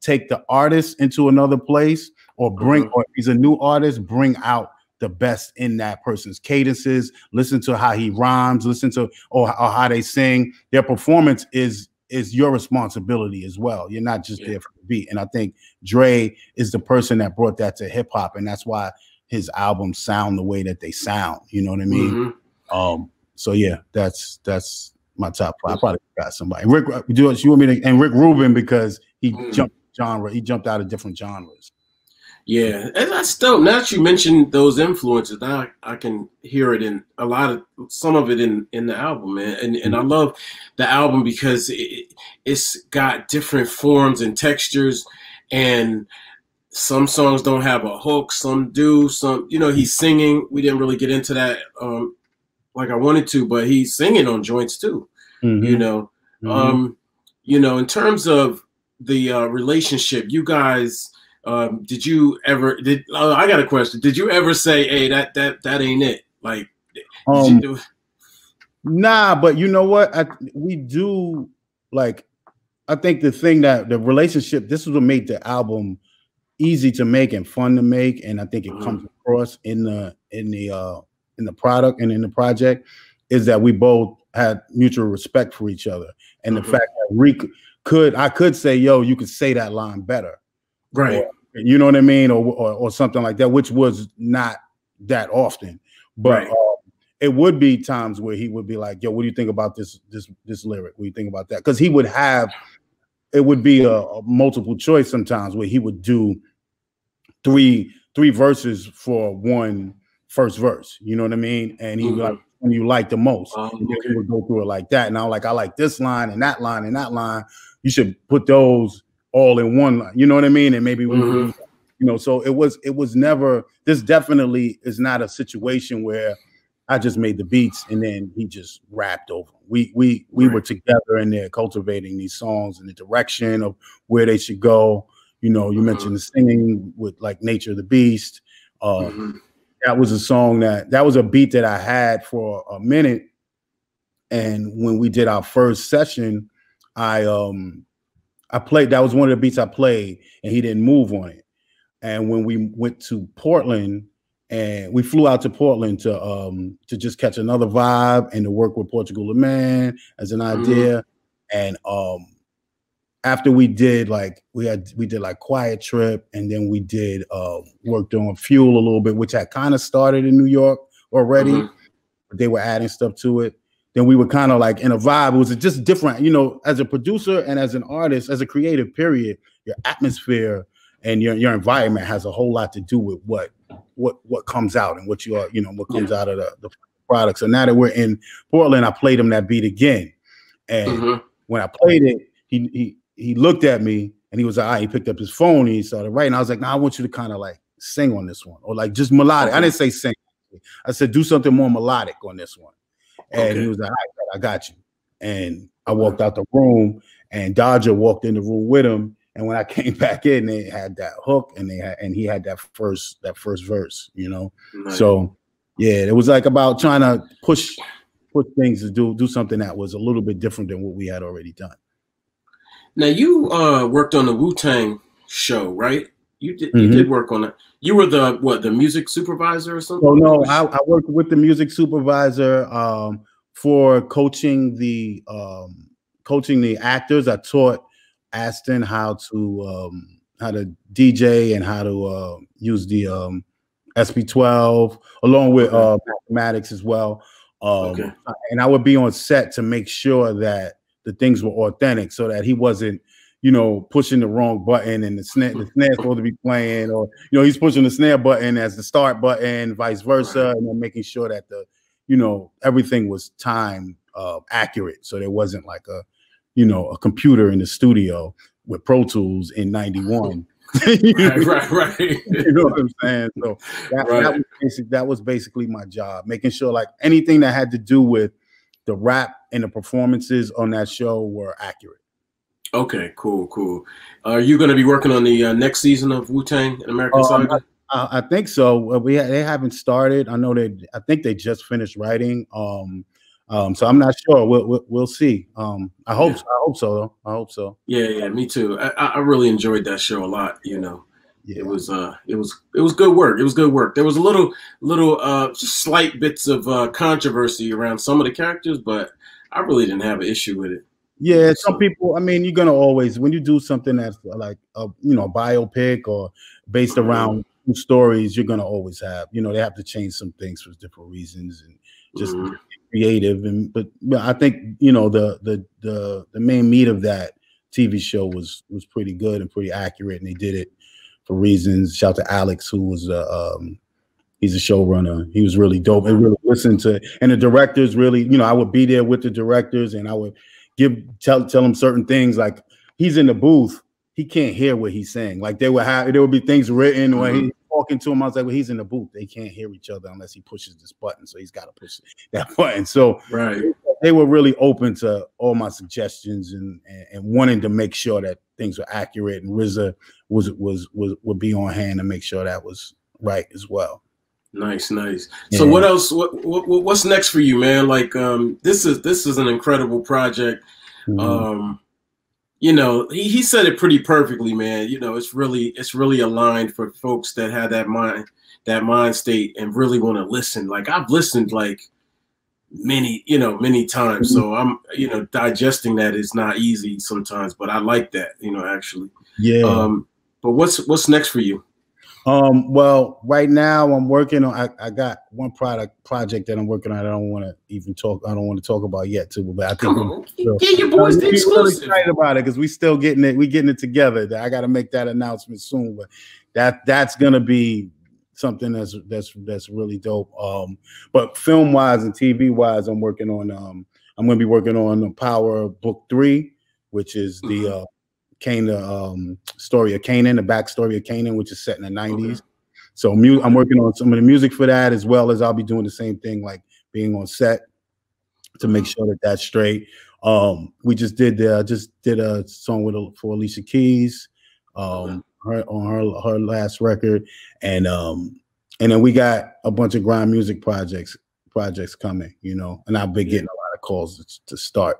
take the artist into another place, or or if he's a new artist, bring out the best in that person's cadences, listen to how he rhymes, listen to or how they sing. Their performance is your responsibility as well. You're not just there for the beat. And I think Dre is the person that brought that to hip hop, and that's why his albums sound the way that they sound. You know what I mean? So yeah, that's my top 5. I probably got somebody. Rick, you want me to, and Rick Rubin because he jumped genre. He jumped out of different genres. Yeah, and that's dope. Now that you mentioned those influences, now I can hear it in a lot of some of it in the album, man. And I love the album because it's got different forms and textures, and some songs don't have a hook, some do. Some, he's singing. We didn't really get into that like I wanted to, but he's singing on joints too. In terms of the relationship, you guys. Did you ever? I got a question. Did you ever say, "Hey, that ain't it"? Like, nah. But you know what? We do like. I think the thing that the relationship. This is what made the album easy to make and fun to make, and I think it comes across in the product and in the project is that we both had mutual respect for each other, and the fact that I could say, "Yo, you could say that line better." Right. Or, you know what I mean? Or something like that, which was not that often. But it would be times where he would be like, yo, what do you think about this lyric? What do you think about that? Because he would have, it would be a multiple choice sometimes where he would do three verses for one first verse. You know what I mean? And he would like, when you like the most. And then he would go through it like that. And I like this line and that line and that line. You should put those all in one line, you know what I mean? And maybe we, so it was never. This definitely is not a situation where I just made the beats and then he just rapped over. We were together in there cultivating these songs and the direction of where they should go. You know, you mentioned the singing with like Nature of the Beast. That was a song that was a beat that I had for a minute. And when we did our first session, I played, that was one of the beats I played and he didn't move on it. And when we went to Portland and we flew out to Portland to just catch another vibe and to work with Portugal the Man as an idea. And after we did like, we did like Quiet Trip, and then we did worked on Fuel a little bit, which had kind of started in New York already, but they were adding stuff to it. Then we were kind of like in a vibe. It was just different, you know, as a producer and as an artist, as a creative period, your atmosphere and your environment has a whole lot to do with what comes out and what you are, you know, what comes out of the product. So now that we're in Portland, I played him that beat again. And when I played it, he looked at me and he was like, he picked up his phone and he started writing. I was like, I want you to kind of like sing on this one, or like just melodic. I didn't say sing. I said, do something more melodic on this one. And he was like, I got you. And I walked out the room and Dodger walked in the room with him. And when I came back in, they had that hook and he had that first verse, you know? Nice. So yeah, it was like about trying to push things to do something that was a little bit different than what we had already done. Now you worked on the Wu-Tang show, right? You did work on it. You were the music supervisor or something? Oh no, I worked with the music supervisor for coaching the actors. I taught Aston how to DJ and how to use the SP12 along with mathematics as well. And I would be on set to make sure that the things were authentic, so that he wasn't, you know, pushing the wrong button and the snare's supposed to be playing, or, you know, he's pushing the snare button as the start button, vice versa, and then making sure that everything was time accurate, so there wasn't like a computer in the studio with Pro Tools in '91. Right. You know what I'm saying? So that was basically my job, making sure like anything that had to do with the rap and the performances on that show were accurate. Okay, cool. Are you going to be working on the next season of Wu-Tang: American Saga? I think so. They haven't started. I think they just finished writing. So I'm not sure. We'll see. I hope so though. I hope so. Yeah, me too. I really enjoyed that show a lot. You know, it was good work. It was good work. There was a little just slight bits of controversy around some of the characters, but I really didn't have an issue with it. Yeah, some people. I mean, you're gonna always, when you do something that's like a biopic or based around stories, you're gonna always have. You know, they have to change some things for different reasons and just creative. But I think the main meat of that TV show was pretty good and pretty accurate, and they did it for reasons. Shout out to Alex, who was he's a showrunner. He was really dope and really listened to, and the directors really, you know, I would be there with the directors and I would tell him certain things. Like, he's in the booth, he can't hear what he's saying. Like, there would be things written when he's talking to him. I was like, well, he's in the booth, they can't hear each other unless he pushes this button, so he's got to push that button. So they were really open to all my suggestions and wanting to make sure that things were accurate, and RZA would be on hand to make sure that was right as well. Nice. So what else? What's next for you, man? Like, this is an incredible project. You know, he said it pretty perfectly, man. You know, it's really aligned for folks that have that mind state and really want to listen. Like, I've listened like many times. So I'm, you know, digesting that is not easy sometimes, but I like that, you know, actually. Yeah. But what's next for you? Well, right now I'm working on, I got one project that I'm working on. I don't want to talk about yet too, but I think get your boys the exclusive. Really excited about it because we still getting it together. I got to make that announcement soon, but that's gonna be something that's really dope. But film wise and TV wise, I'm gonna be working on the Power Book 3, which is the story of Canaan, the backstory of Canaan, which is set in the 90s. Okay. So I'm working on some of the music for that, as well as I'll be doing the same thing, like being on set to make sure that that's straight. We just did a song for Alicia Keys, on her last record, and then we got a bunch of grind music projects coming, you know, and I've been getting a lot of calls to start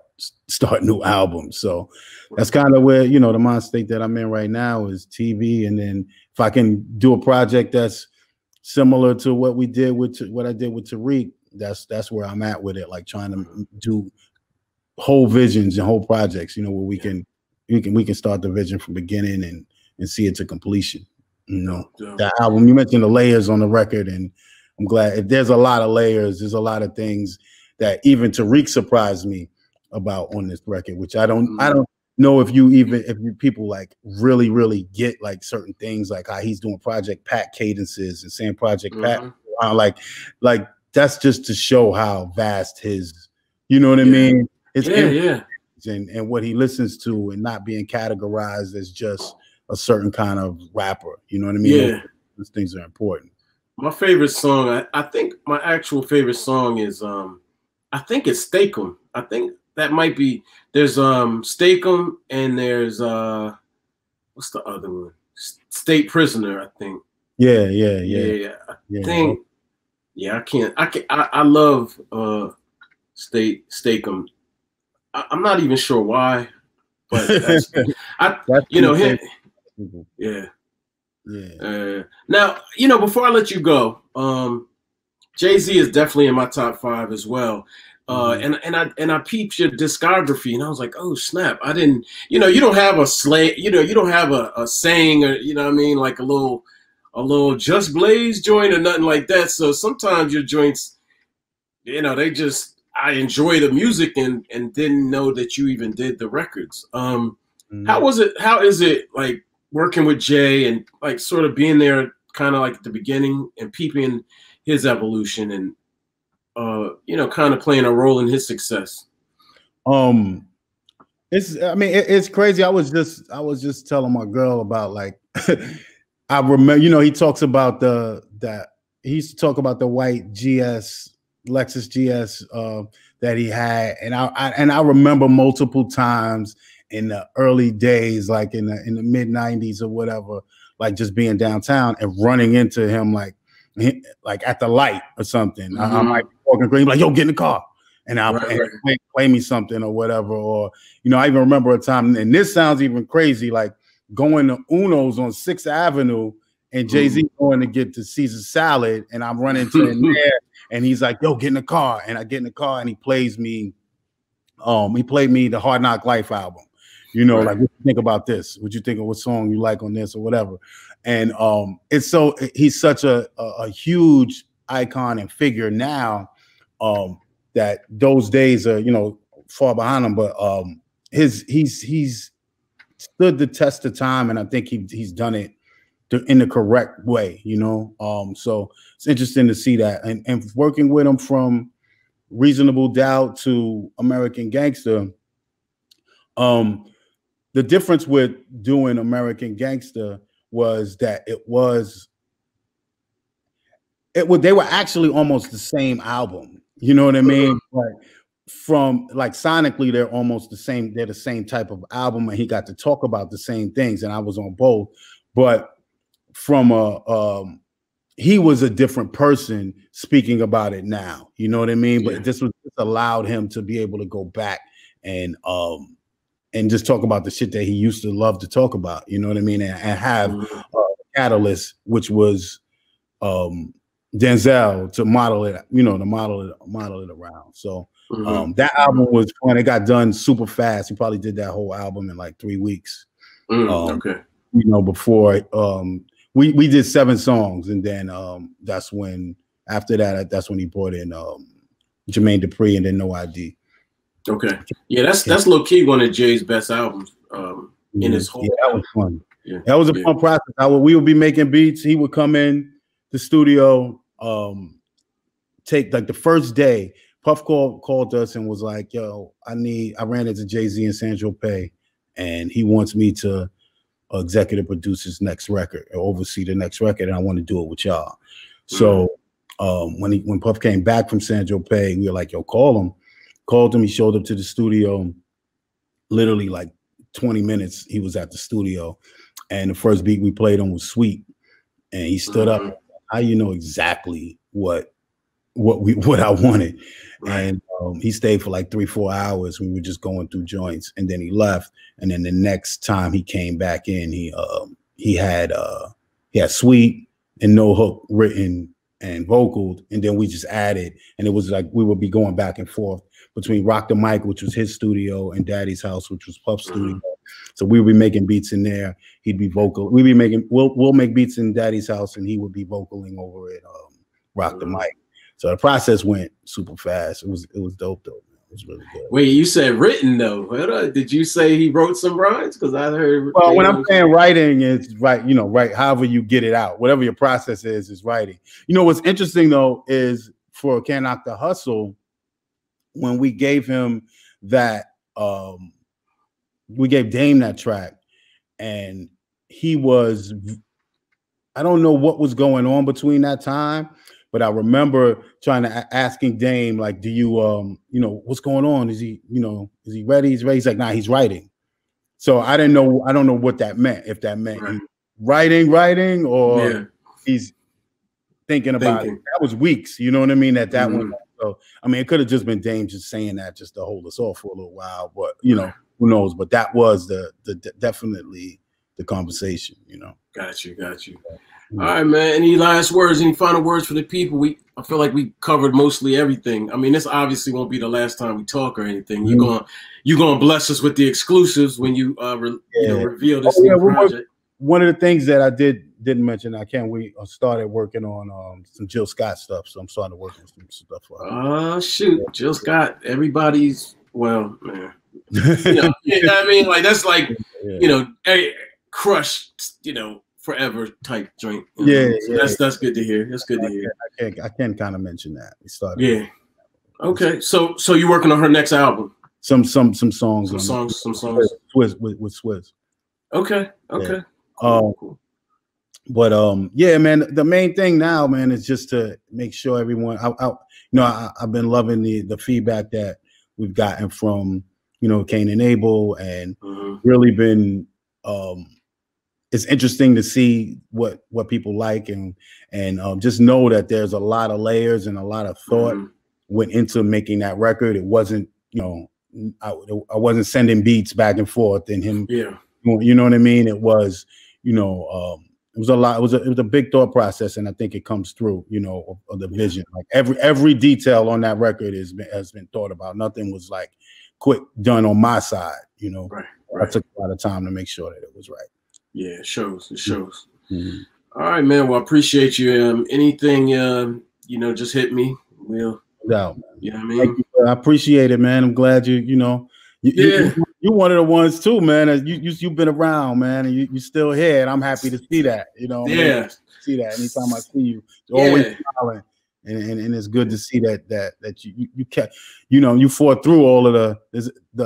new albums. So that's kind of where, you know, the mind state that I'm in right now is TV. And then if I can do a project that's similar to what I did with Tariq, that's where I'm at with it, like trying to do whole visions and whole projects, you know, where we can start the vision from beginning and see it to completion. You know, that album, you mentioned the layers on the record, and I'm glad there's a lot of layers. There's a lot of things that even Tariq surprised me about on this record, which I don't know if you people like really get like certain things, like how he's doing Project Pat cadences and saying Project Pat, like that's just to show how vast his, you know what I mean? It's and what he listens to, and not being categorized as just a certain kind of rapper, you know what I mean? Yeah, those things are important. My favorite song, I think my actual favorite song is I think it's Stake'em. I think that might be, there's Stake'em, and there's what's the other one? State Prisoner, I think. Yeah. I love Stake'em. I'm not even sure why, but that's you know him. Yeah. Now, you know, before I let you go, Jay-Z is definitely in my top 5 as well. And I peeped your discography, and I was like, oh snap! I didn't, you know, you don't have a slang, you know, you don't have a saying, or, you know what I mean, like a little Just Blaze joint or nothing like that. So sometimes your joints, you know, I enjoy the music and didn't know that you even did the records. How is it like working with Jay and like sort of being there kind of like at the beginning and peeping his evolution and you know, kind of playing a role in his success? It's crazy. I was just telling my girl about, like, I remember, you know, he talks about he used to talk about the white Lexus GS that he had, and I remember multiple times in the early days, like in the mid 90s or whatever, like just being downtown and running into him like at the light or something. I might be walking green, like, yo, get in the car. And I'll play me something or whatever. Or, you know, I even remember a time, and this sounds even crazy, like going to Uno's on 6th Avenue and Jay-Z going to get the Caesar salad, and I'm running to him there, and he's like, yo, get in the car. And I get in the car, and he plays me, he played me the Hard Knock Life album. You know, like, what you think about this? What you think of what song you like on this or whatever? And he's such a huge icon and figure now, that those days are, you know, far behind him. But he's stood the test of time, and I think he's done it in the correct way, you know. So it's interesting to see that, and working with him from Reasonable Doubt to American Gangster. The difference with doing American Gangster was that they were actually almost the same album. You know what I mean? Like from like sonically, they're almost the same. They're the same type of album, and he got to talk about the same things, and I was on both. But from he was a different person speaking about it now. You know what I mean? But this allowed him to be able to go back and just talk about the shit that he used to love to talk about. You know what I mean? And have catalyst, which was Denzel, to model it, you know, to model it around. So that album was fun. It got done super fast. He probably did that whole album in like 3 weeks. Okay. You know, before we did 7 songs, and then that's when after that's when he brought in Jermaine Dupri and then No ID. Okay. Yeah, that's low key one of Jay's best albums in his whole. Yeah, that was fun. Yeah. That was a fun process. We would be making beats. He would come in the studio, take like the first day. Puff called us and was like, "Yo, I ran into Jay-Z and Sandro Pay, and he wants me to executive produce his next record or oversee the next record, and I want to do it with y'all." So when Puff came back from Sandro Pay, we were like, "Yo, call him." Called him. He showed up to the studio. Literally like 20 minutes, he was at the studio, and the first beat we played on was Sweet, and he stood up. How you know exactly what I wanted? Right. And he stayed for like 3-4 hours. We were just going through joints, and then he left. And then the next time he came back in, he had Sweet and No Hook written and vocaled, and then we just added, and it was like we would be going back and forth between Rock the Mic, which was his studio, and Daddy's House, which was Puff's studio. So we would be making beats in there. He'd be vocal. We'll make beats in Daddy's House, and he would be vocaling over it. Rock the Mic. So the process went super fast. It was dope though. It was really good. Wait, you said written though? Did you say he wrote some rhymes? Because I heard. Well, when I'm saying writing, it's right. You know, right. However you get it out, whatever your process is writing. You know what's interesting though is for Can't Knock the Hustle, when we gave him that, we gave Dame that track, and he was, I don't know what was going on between that time, but I remember trying to asking Dame, like, do you, you know, what's going on? Is he, you know, is he ready? He's ready. He's like, nah, he's writing. So I don't know what that meant. If that meant he's writing, or he's thinking about it. That was weeks. You know what I mean? That one. So, I mean, it could have just been Dame just saying that just to hold us off for a little while, but you know, who knows? But that was the definitely the conversation, you know. Got you. All right, man. Any last words? Any final words for the people? I feel like we covered mostly everything. I mean, this obviously won't be the last time we talk or anything. You're gonna bless us with the exclusives when you reveal this new project. One of the things that I didn't mention, we started working on some Jill Scott stuff, so I'm starting to work on some stuff. Oh shoot, Jill Scott! Everybody's man. I mean, like that's like crushed, forever type joint. So that's good to hear. That's good to hear. I can kind of mention that. We started. Yeah. Okay, so you're working on her next album? Some songs. Some songs. With Swizz. Okay. Cool. But yeah, man. The main thing now, man, is just to make sure everyone. I've been loving the feedback that we've gotten from Cain and Abel, and really been. It's interesting to see what people like, and just know that there's a lot of layers and a lot of thought went into making that record. It wasn't, I wasn't sending beats back and forth and him. Yeah. You know what I mean? It was, it was a lot. It was a big thought process, and I think it comes through, of the vision. Like every detail on that record has been thought about. Nothing was like quick done on my side. Right. I took a lot of time to make sure that it was right. Yeah, it shows. All right, man. Well, I appreciate you. Anything, just hit me. We'll. No, you know what I mean? I appreciate it, man. I'm glad you you one of the ones too, man. You've been around, man, and you still here. And I'm happy to see that. You know, yeah. See that anytime I see you, you're always smiling, and it's good to see that you kept, you fought through all of the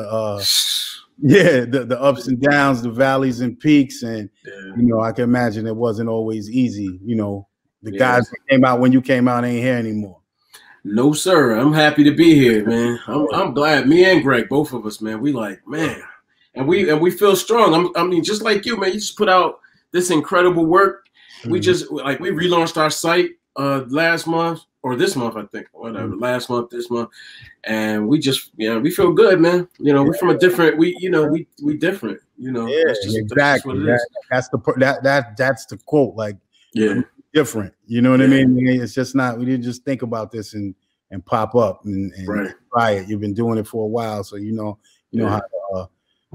ups and downs, the valleys and peaks, and I can imagine it wasn't always easy. The guys that came out when you came out ain't here anymore. No, sir. I'm happy to be here, man. I'm glad. Me and Greg, both of us, man. We like, man, and we feel strong. I mean, just like you, man. You just put out this incredible work. We just we relaunched our site last month or this month, I think. Whatever. Last month, this month, and we just we feel good, man. We're from a different. We different. That's what it is. That's the quote. Like different. You know what I mean? It's just not. We didn't just think about this and pop up and try it. You've been doing it for a while, so you know how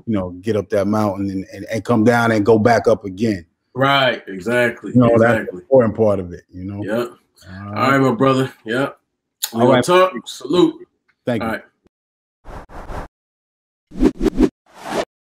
to get up that mountain and come down and go back up again. Right. Exactly. That's the important part of it. Yep. All right, my brother. Yep. All right. Talk. Salute. Thank you. All right.